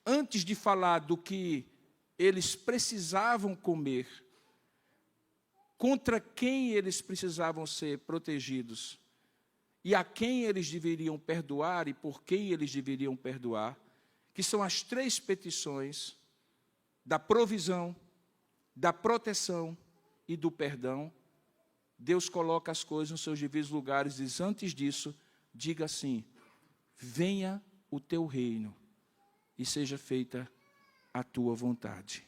antes de falar do que eles precisavam comer, contra quem eles precisavam ser protegidos, e a quem eles deveriam perdoar e por quem eles deveriam perdoar, que são as 3 petições da provisão, da proteção e do perdão, Deus coloca as coisas nos seus devidos lugares e diz: antes disso, diga assim: venha o teu reino e seja feita a tua vontade.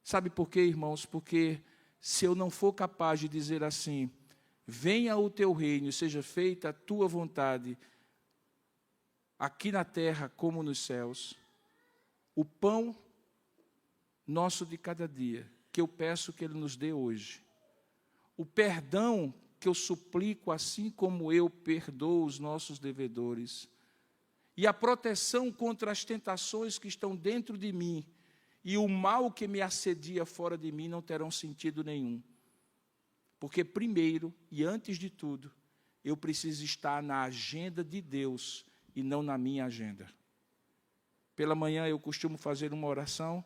Sabe por quê, irmãos? Porque se eu não for capaz de dizer assim: venha o teu reino e seja feita a tua vontade, aqui na terra como nos céus, o pão nosso de cada dia, que eu peço que Ele nos dê hoje, o perdão que eu suplico, assim como eu perdoo os nossos devedores, e a proteção contra as tentações que estão dentro de mim, e o mal que me assedia fora de mim, não terão sentido nenhum. Porque primeiro e antes de tudo, eu preciso estar na agenda de Deus e não na minha agenda. Pela manhã eu costumo fazer uma oração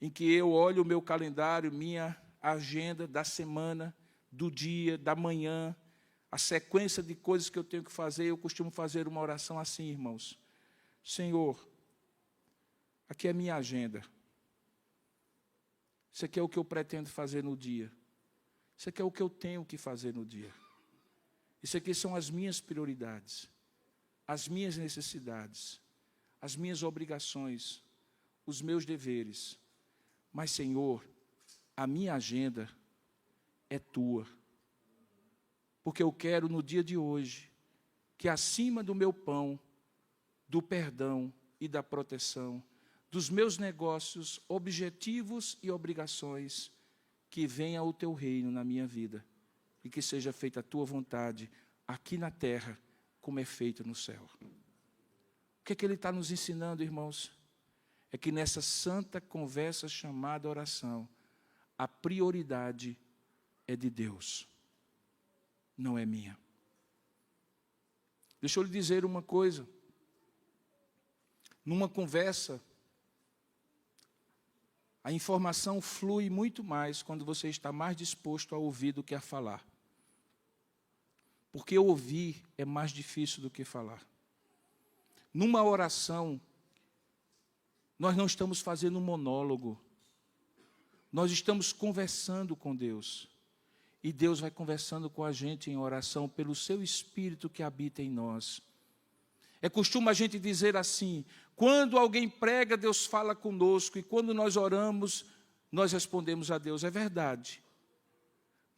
em que eu olho o meu calendário, minha agenda da semana, do dia, da manhã, a sequência de coisas que eu tenho que fazer. Eu costumo fazer uma oração assim, irmãos: Senhor, aqui é a minha agenda. Isso aqui é o que eu pretendo fazer no dia. Isso aqui é o que eu tenho que fazer no dia. Isso aqui são as minhas prioridades, as minhas necessidades, as minhas obrigações, os meus deveres. Mas, Senhor, a minha agenda é Tua. Porque eu quero, no dia de hoje, que acima do meu pão, do perdão e da proteção, dos meus negócios, objetivos e obrigações, que venha o Teu reino na minha vida e que seja feita a Tua vontade aqui na terra, como é feito no céu. O que é que Ele está nos ensinando, irmãos? É que nessa santa conversa chamada oração, a prioridade é de Deus, não é minha. Deixa eu lhe dizer uma coisa. Numa conversa, a informação flui muito mais quando você está mais disposto a ouvir do que a falar. Porque ouvir é mais difícil do que falar. Numa oração, nós não estamos fazendo um monólogo. Nós estamos conversando com Deus. E Deus vai conversando com a gente em oração pelo seu Espírito que habita em nós. É costume a gente dizer assim: quando alguém prega, Deus fala conosco, e quando nós oramos, nós respondemos a Deus. É verdade.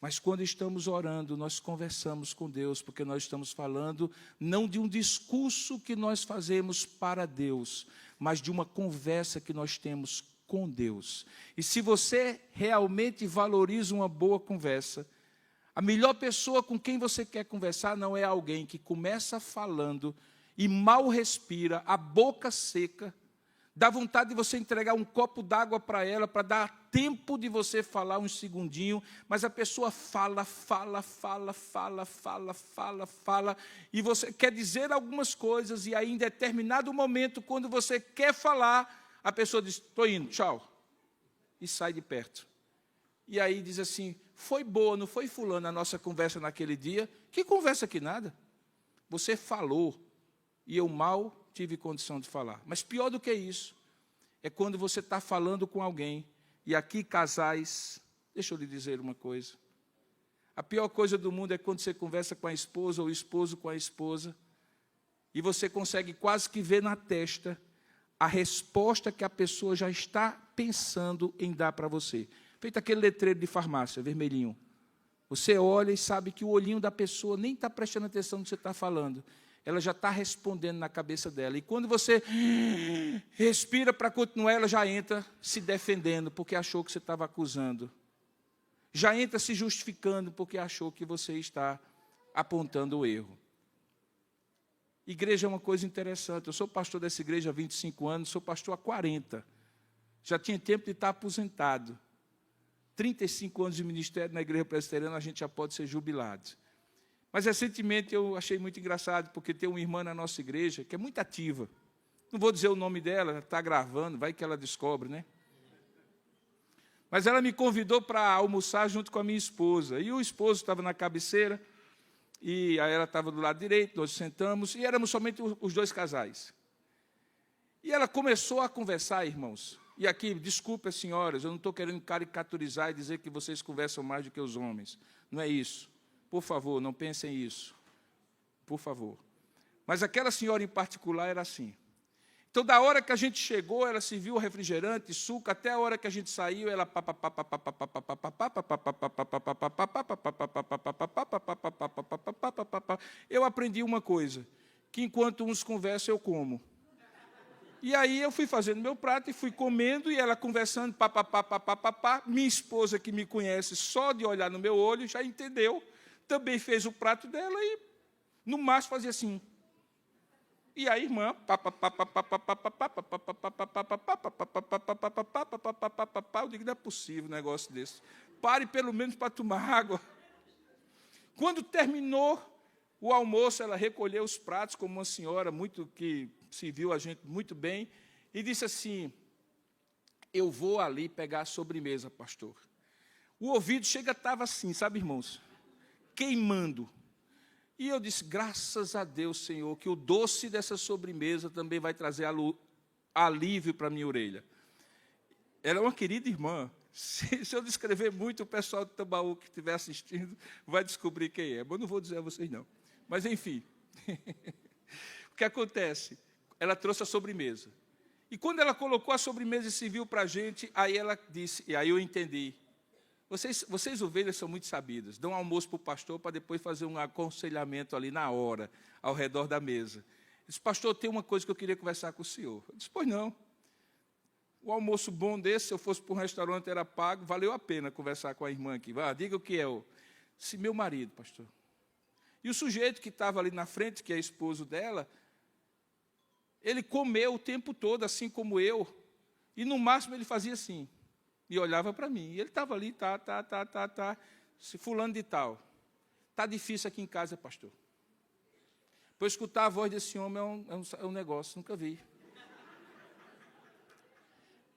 Mas quando estamos orando, nós conversamos com Deus, porque nós estamos falando não de um discurso que nós fazemos para Deus, mas de uma conversa que nós temos com Deus. E se você realmente valoriza uma boa conversa, a melhor pessoa com quem você quer conversar não é alguém que começa falando e mal respira, a boca seca, dá vontade de você entregar um copo d'água para ela, para dar tempo de você falar uns segundinhos, mas a pessoa fala, e você quer dizer algumas coisas, e aí em determinado momento, quando você quer falar, a pessoa diz, estou indo, tchau, e sai de perto. E aí diz assim, foi boa, não foi fulano a nossa conversa naquele dia? Que conversa que nada? Você falou, e eu mal tive condição de falar. Mas pior do que isso, é quando você está falando com alguém, e aqui casais, deixa eu lhe dizer uma coisa, a pior coisa do mundo é quando você conversa com a esposa, ou o esposo com a esposa, e você consegue quase que ver na testa a resposta que a pessoa já está pensando em dar para você. Feito aquele letreiro de farmácia, vermelhinho. Você olha e sabe que o olhinho da pessoa nem está prestando atenção no que você está falando. Ela já está respondendo na cabeça dela. E quando você respira para continuar, ela já entra se defendendo, porque achou que você estava acusando. Já entra se justificando, porque achou que você está apontando o erro. Igreja é uma coisa interessante. Eu sou pastor dessa igreja há 25 anos, sou pastor há 40. Já tinha tempo de estar aposentado. 35 anos de ministério na igreja presbiteriana, a gente já pode ser jubilado. Mas recentemente eu achei muito engraçado, porque tem uma irmã na nossa igreja que é muito ativa. Não vou dizer o nome dela, está gravando, vai que ela descobre, né? Mas ela me convidou para almoçar junto com a minha esposa. E o esposo estava na cabeceira, e aí ela estava do lado direito, nós sentamos, e éramos somente os dois casais. E ela começou a conversar, irmãos. E aqui, desculpe as senhoras, eu não estou querendo caricaturizar e dizer que vocês conversam mais do que os homens. Não é isso. Por favor, não pensem isso. Por favor. Mas aquela senhora em particular era assim. Então, da hora que a gente chegou, ela serviu o refrigerante, suco, até a hora que a gente saiu, ela... Eu aprendi uma coisa, que enquanto uns conversam, eu como. E aí eu fui fazendo meu prato e fui comendo, e ela conversando, Minha esposa, que me conhece só de olhar no meu olho, já entendeu. Também fez o prato dela e, no máximo, fazia assim. E a irmã, eu digo, não é possível um negócio desse. Pare pelo menos para tomar água. Quando terminou o almoço, ela recolheu os pratos, como uma senhora muito que serviu a gente muito bem, e disse assim, eu vou ali pegar a sobremesa, pastor. O ouvido estava assim, sabe, irmãos? Queimando. E eu disse, graças a Deus, Senhor, que o doce dessa sobremesa também vai trazer alívio para a minha orelha. Ela é uma querida irmã. Se eu descrever muito, o pessoal do Tambaú que estiver assistindo vai descobrir quem é. Mas eu não vou dizer a vocês, não. Mas, enfim. O que acontece? Ela trouxe a sobremesa. E quando ela colocou a sobremesa e serviu para a gente, aí ela disse, e aí eu entendi, vocês ovelhas são muito sabidas, dão almoço para o pastor para depois fazer um aconselhamento ali na hora, ao redor da mesa. Ele disse, pastor, tem uma coisa que eu queria conversar com o senhor. Eu disse, pois não. O almoço bom desse, se eu fosse para um restaurante, era pago, valeu a pena conversar com a irmã aqui. Diga o que é. Disse, meu marido, pastor. E o sujeito que estava ali na frente, que é esposo dela, ele comeu o tempo todo, assim como eu, e no máximo ele fazia assim, e olhava para mim. E ele estava ali, se fulano de tal. Está difícil aqui em casa, pastor. Para eu escutar a voz desse homem é um negócio, nunca vi.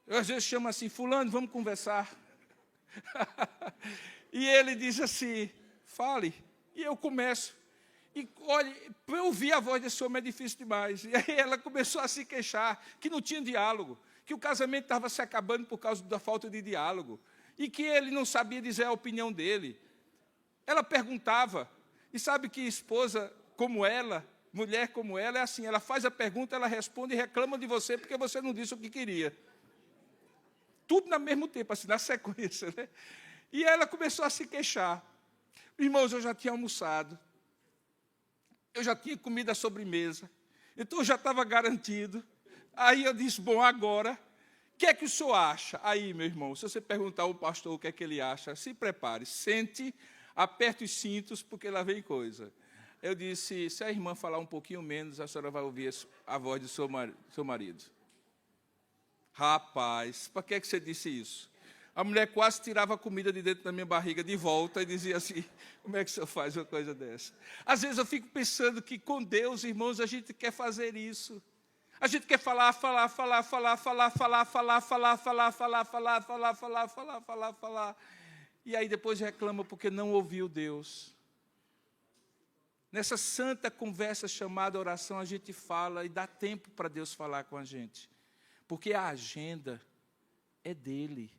Eu às vezes chamo assim, fulano, vamos conversar. E ele diz assim, fale, e eu começo. E, olha, para eu ouvir a voz desse homem é difícil demais. E aí ela começou a se queixar, que não tinha diálogo, que o casamento estava se acabando por causa da falta de diálogo, e que ele não sabia dizer a opinião dele. Ela perguntava, e sabe que esposa como ela, mulher como ela, é assim, ela faz a pergunta, ela responde e reclama de você porque você não disse o que queria. Tudo no mesmo tempo, assim, na sequência, né? E ela começou a se queixar. Irmãos, eu já tinha almoçado, eu já tinha comido a sobremesa, então eu já estava garantido. Aí eu disse, bom, agora, o que é que o senhor acha? Aí, meu irmão, se você perguntar ao pastor o que é que ele acha, se prepare, sente, aperte os cintos, porque lá vem coisa. Eu disse, se a irmã falar um pouquinho menos, a senhora vai ouvir a voz do seu marido. Rapaz, para que você disse isso? A mulher quase tirava a comida de dentro da minha barriga de volta e dizia assim, como é que o senhor faz uma coisa dessa? Às vezes eu fico pensando que com Deus, irmãos, a gente quer fazer isso. A gente quer falar. E aí depois reclama porque não ouviu Deus. Nessa santa conversa chamada oração, a gente fala e dá tempo para Deus falar com a gente. Porque a agenda é dele,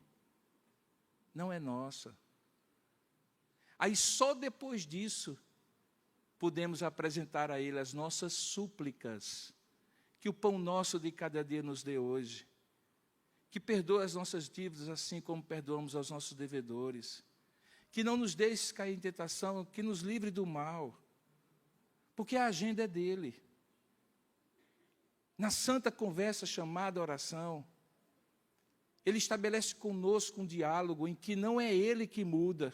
não é nossa. Aí só depois disso, podemos apresentar a Ele as nossas súplicas. Que o pão nosso de cada dia nos dê hoje. Que perdoe as nossas dívidas, assim como perdoamos aos nossos devedores. Que não nos deixe cair em tentação, que nos livre do mal. Porque a agenda é dele. Na santa conversa chamada oração, ele estabelece conosco um diálogo em que não é ele que muda,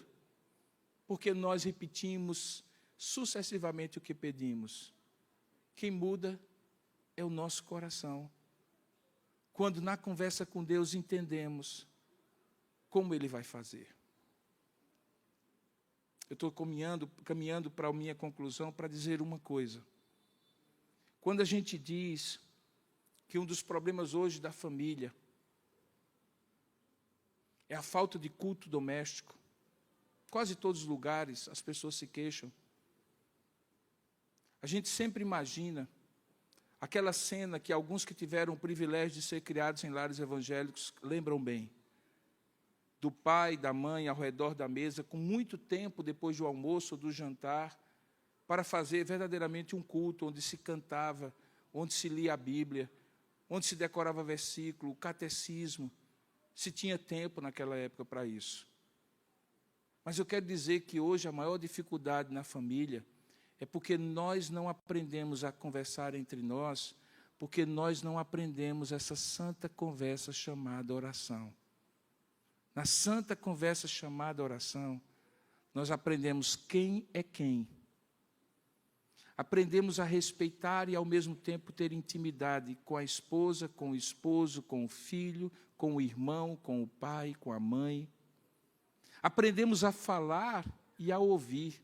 porque nós repetimos sucessivamente o que pedimos. Quem muda é o nosso coração. Quando na conversa com Deus entendemos como Ele vai fazer. Eu estou caminhando para a minha conclusão para dizer uma coisa. Quando a gente diz que um dos problemas hoje da família é a falta de culto doméstico, quase todos os lugares as pessoas se queixam. A gente sempre imagina aquela cena que alguns que tiveram o privilégio de ser criados em lares evangélicos lembram bem. Do pai e da mãe ao redor da mesa, com muito tempo depois do almoço ou do jantar, para fazer verdadeiramente um culto onde se cantava, onde se lia a Bíblia, onde se decorava versículo, catecismo. Se tinha tempo naquela época para isso. Mas eu quero dizer que hoje a maior dificuldade na família é porque nós não aprendemos a conversar entre nós, porque nós não aprendemos essa santa conversa chamada oração. Na santa conversa chamada oração, nós aprendemos quem é quem. Aprendemos a respeitar e, ao mesmo tempo, ter intimidade com a esposa, com o esposo, com o filho, com o irmão, com o pai, com a mãe. Aprendemos a falar e a ouvir.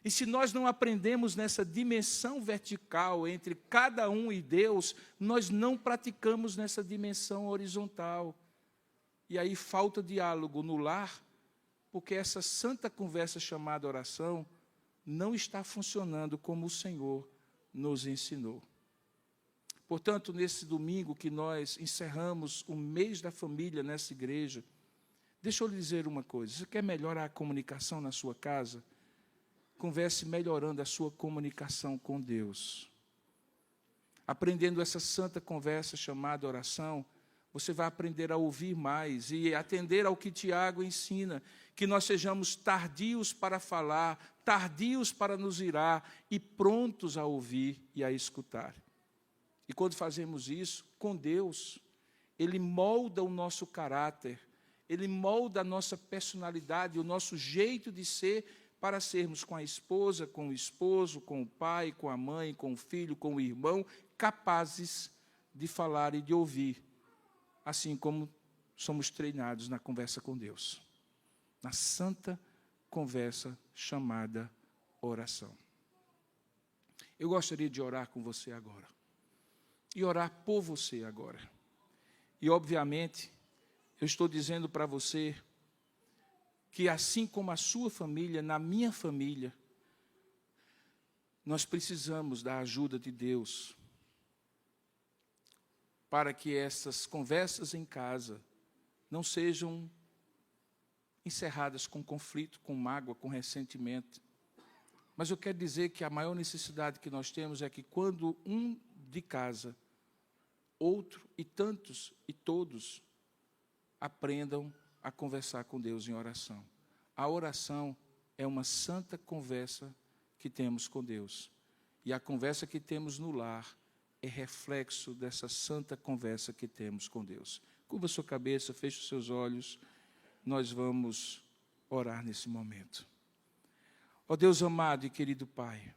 E se nós não aprendemos nessa dimensão vertical entre cada um e Deus, nós não praticamos nessa dimensão horizontal. E aí falta diálogo no lar, porque essa santa conversa chamada oração não está funcionando como o Senhor nos ensinou. Portanto, nesse domingo que nós encerramos o mês da família nessa igreja, deixa eu lhe dizer uma coisa. Você quer melhorar a comunicação na sua casa? Converse melhorando a sua comunicação com Deus. Aprendendo essa santa conversa chamada oração, você vai aprender a ouvir mais e atender ao que Tiago ensina, que nós sejamos tardios para falar, tardios para nos irar e prontos a ouvir e a escutar. E quando fazemos isso com Deus, Ele molda o nosso caráter, Ele molda a nossa personalidade, o nosso jeito de ser, para sermos com a esposa, com o esposo, com o pai, com a mãe, com o filho, com o irmão, capazes de falar e de ouvir, assim como somos treinados na conversa com Deus, na santa conversa chamada oração. Eu gostaria de orar com você agora, e orar por você agora. E, obviamente, eu estou dizendo para você que, assim como a sua família, na minha família, nós precisamos da ajuda de Deus para que essas conversas em casa não sejam encerradas com conflito, com mágoa, com ressentimento. Mas eu quero dizer que a maior necessidade que nós temos é que quando um de casa, outro e tantos e todos aprendam a conversar com Deus em oração. A oração é uma santa conversa que temos com Deus. E a conversa que temos no lar é reflexo dessa santa conversa que temos com Deus. Curva a sua cabeça, feche os seus olhos. Nós vamos orar nesse momento. Ó Deus amado e querido Pai,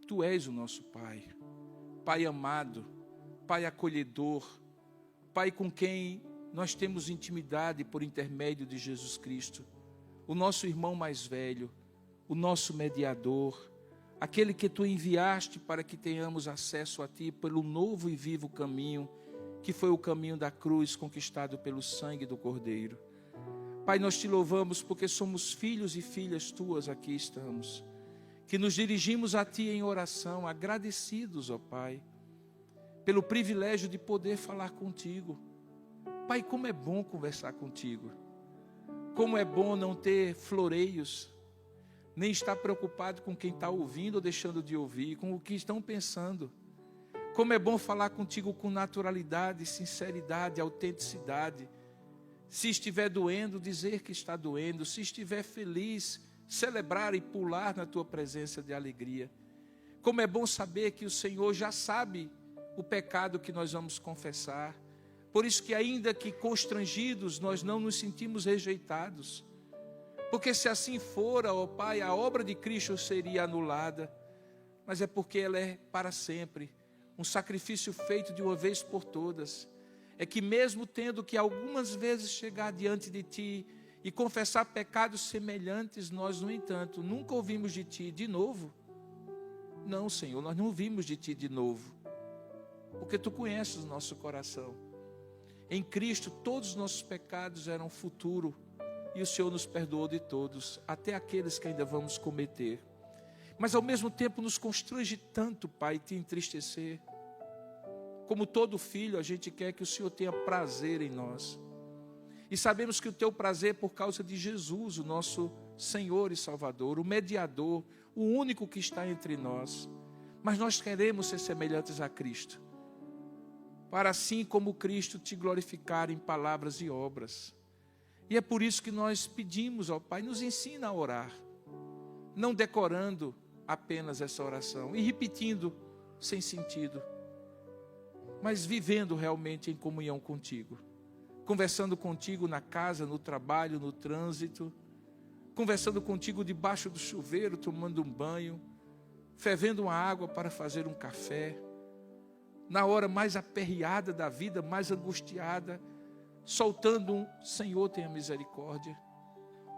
Tu és o nosso Pai, Pai amado, Pai acolhedor, Pai com quem nós temos intimidade por intermédio de Jesus Cristo, o nosso irmão mais velho, o nosso mediador, aquele que Tu enviaste para que tenhamos acesso a Ti pelo novo e vivo caminho, que foi o caminho da cruz conquistado pelo sangue do Cordeiro. Pai, nós Te louvamos porque somos filhos e filhas Tuas, aqui estamos, que nos dirigimos a Ti em oração, agradecidos, ó Pai, pelo privilégio de poder falar contigo. Pai, como é bom conversar contigo, como é bom não ter floreios, nem estar preocupado com quem está ouvindo ou deixando de ouvir, com o que estão pensando. Como é bom falar contigo com naturalidade, sinceridade, autenticidade. Se estiver doendo, dizer que está doendo. Se estiver feliz, celebrar e pular na Tua presença de alegria. Como é bom saber que o Senhor já sabe o pecado que nós vamos confessar. Por isso que ainda que constrangidos, nós não nos sentimos rejeitados. Porque se assim fora, ó Pai, a obra de Cristo seria anulada. Mas é porque ela é para sempre, um sacrifício feito de uma vez por todas. É que mesmo tendo que algumas vezes chegar diante de Ti e confessar pecados semelhantes, nós, no entanto, nunca ouvimos de Ti de novo. Não, Senhor, nós não ouvimos de Ti de novo, porque Tu conheces o nosso coração. Em Cristo, todos os nossos pecados eram futuro, e o Senhor nos perdoou de todos, até aqueles que ainda vamos cometer. Mas ao mesmo tempo nos constrange tanto, Pai, Te entristecer. Como todo filho, a gente quer que o Senhor tenha prazer em nós. E sabemos que o Teu prazer é por causa de Jesus, o nosso Senhor e Salvador, o mediador, o único que está entre nós. Mas nós queremos ser semelhantes a Cristo, para assim como Cristo Te glorificar em palavras e obras. E é por isso que nós pedimos ao Pai, nos ensina a orar, não decorando apenas essa oração e repetindo sem sentido, mas vivendo realmente em comunhão contigo, conversando contigo na casa, no trabalho, no trânsito, conversando contigo debaixo do chuveiro, tomando um banho, fervendo uma água para fazer um café, na hora mais aperreada da vida, mais angustiada, soltando um Senhor tenha misericórdia.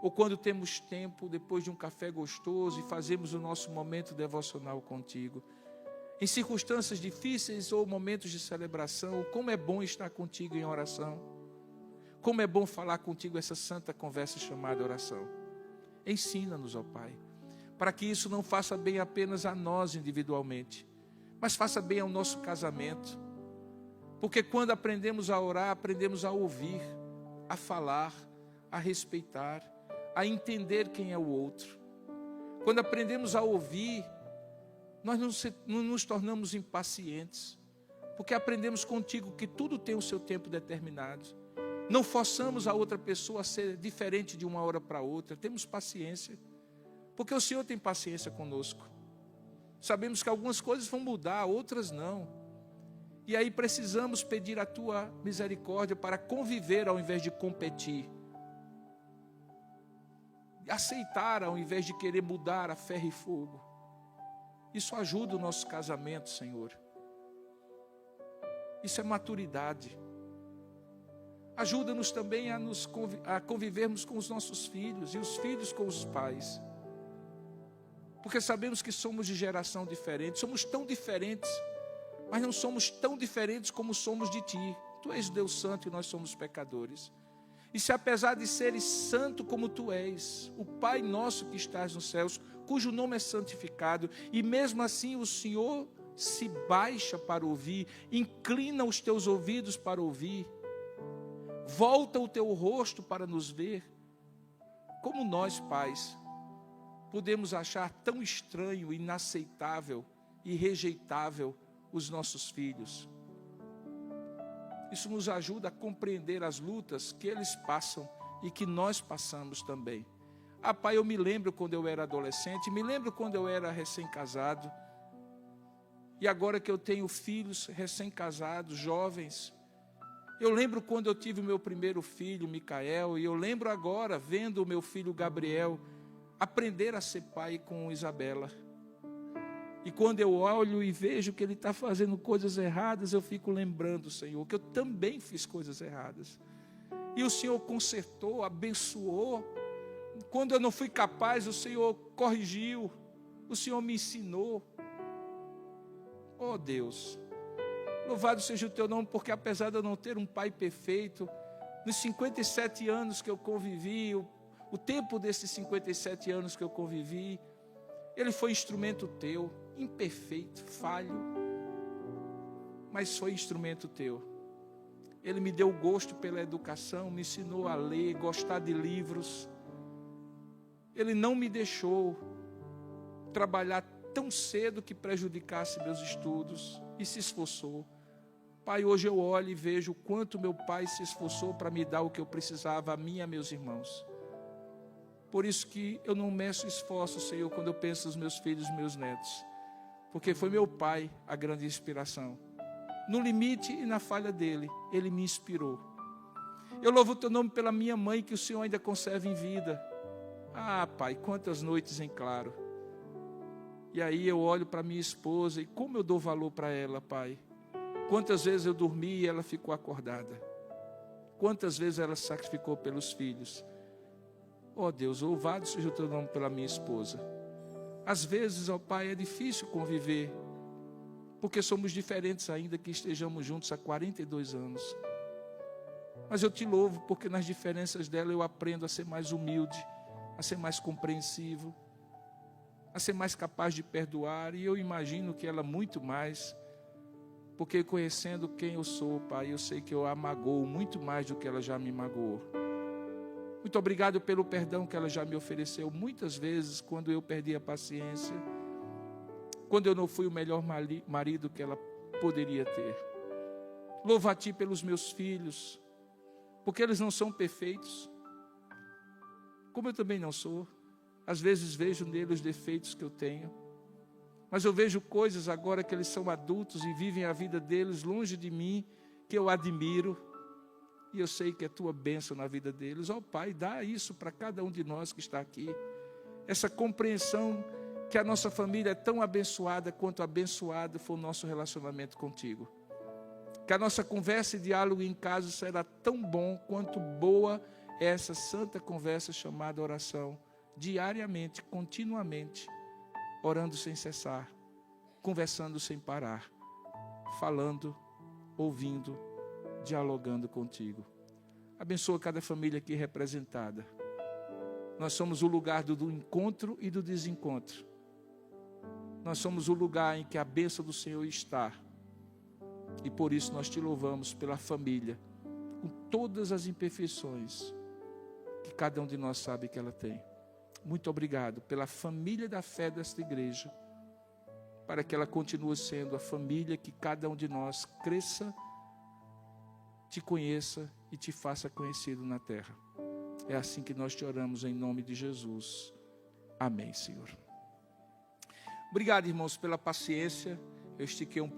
Ou quando temos tempo, depois de um café gostoso, e fazemos o nosso momento devocional contigo. Em circunstâncias difíceis ou momentos de celebração, como é bom estar contigo em oração. Como é bom falar contigo essa santa conversa chamada oração. Ensina-nos, ó Pai, para que isso não faça bem apenas a nós individualmente, mas faça bem ao nosso casamento. Porque quando aprendemos a orar, aprendemos a ouvir, a falar, a respeitar, a entender quem é o outro. Quando aprendemos a ouvir, nós não nos tornamos impacientes, porque aprendemos contigo que tudo tem o seu tempo determinado. Não forçamos a outra pessoa a ser diferente de uma hora para outra, temos paciência, porque o Senhor tem paciência conosco. Sabemos que algumas coisas vão mudar, outras não. E aí precisamos pedir a Tua misericórdia para conviver ao invés de competir. Aceitar ao invés de querer mudar a ferro e fogo. Isso ajuda o nosso casamento, Senhor. Isso é maturidade. Ajuda-nos também a convivermos com os nossos filhos e os filhos com os pais. Porque sabemos que somos de geração diferente, somos tão diferentes, mas não somos tão diferentes como somos de Ti. Tu és Deus Santo e nós somos pecadores. E se apesar de seres santo como Tu és, o Pai nosso que estás nos céus, cujo nome é santificado, e mesmo assim o Senhor se baixa para ouvir, inclina os Teus ouvidos para ouvir, volta o Teu rosto para nos ver, como nós, pais, podemos achar tão estranho, inaceitável e rejeitável os nossos filhos. Isso nos ajuda a compreender as lutas que eles passam e que nós passamos também. Ah, Pai, eu me lembro quando eu era adolescente, me lembro quando eu era recém-casado, e agora que eu tenho filhos recém-casados, jovens, eu lembro quando eu tive o meu primeiro filho, Micael, e eu lembro agora, vendo o meu filho Gabriel, aprender a ser pai com Isabela. E quando eu olho e vejo que ele está fazendo coisas erradas, eu fico lembrando, Senhor, que eu também fiz coisas erradas. E o Senhor consertou, abençoou. Quando eu não fui capaz, o Senhor corrigiu. O Senhor me ensinou. Oh Deus, louvado seja o teu nome, porque apesar de eu não ter um pai perfeito, nos 57 anos que eu convivi, o tempo desses 57 anos que eu convivi, ele foi instrumento teu, imperfeito, falho, mas foi instrumento teu. Ele me deu gosto pela educação, me ensinou a ler, gostar de livros. Ele não me deixou trabalhar tão cedo que prejudicasse meus estudos e se esforçou. Pai, hoje eu olho e vejo o quanto meu pai se esforçou para me dar o que eu precisava, a mim e a meus irmãos. Por isso que eu não meço esforço, Senhor, quando eu penso nos meus filhos e meus netos, porque foi meu pai a grande inspiração. No limite e na falha dele, ele me inspirou. Eu louvo o teu nome pela minha mãe, que o Senhor ainda conserva em vida. Ah, Pai, quantas noites em claro. E aí eu olho para minha esposa e como eu dou valor para ela, Pai. Quantas vezes eu dormi e ela ficou acordada. Quantas vezes ela sacrificou pelos filhos. Oh Deus, louvado seja o teu nome pela minha esposa. Às vezes, ó Pai, é difícil conviver, porque somos diferentes ainda que estejamos juntos há 42 anos. Mas eu te louvo, porque nas diferenças dela eu aprendo a ser mais humilde, a ser mais compreensivo, a ser mais capaz de perdoar, e eu imagino que ela muito mais, porque conhecendo quem eu sou, Pai, eu sei que eu a magoo muito mais do que ela já me magoou. Muito obrigado pelo perdão que ela já me ofereceu muitas vezes quando eu perdi a paciência, quando eu não fui o melhor marido que ela poderia ter. Louvo a Ti pelos meus filhos, porque eles não são perfeitos, como eu também não sou. Às vezes vejo neles os defeitos que eu tenho, mas eu vejo coisas agora que eles são adultos e vivem a vida deles longe de mim, que eu admiro, e eu sei que é Tua bênção na vida deles. Ó Pai, dá isso para cada um de nós que está aqui, essa compreensão que a nossa família é tão abençoada quanto abençoado foi o nosso relacionamento contigo. Que a nossa conversa e diálogo em casa será tão bom quanto boa é essa santa conversa chamada oração, diariamente, continuamente, orando sem cessar, conversando sem parar, falando, ouvindo, dialogando contigo. Abençoa cada família aqui representada. Nós somos o lugar do encontro e do desencontro. Nós somos o lugar em que a bênção do Senhor está. E por isso nós te louvamos pela família, com todas as imperfeições que cada um de nós sabe que ela tem. Muito obrigado pela família da fé desta igreja, para que ela continue sendo a família que cada um de nós cresça, te conheça e te faça conhecido na terra. É assim que nós te oramos em nome de Jesus. Amém, Senhor. Obrigado, irmãos, pela paciência. Eu estiquei um pouco.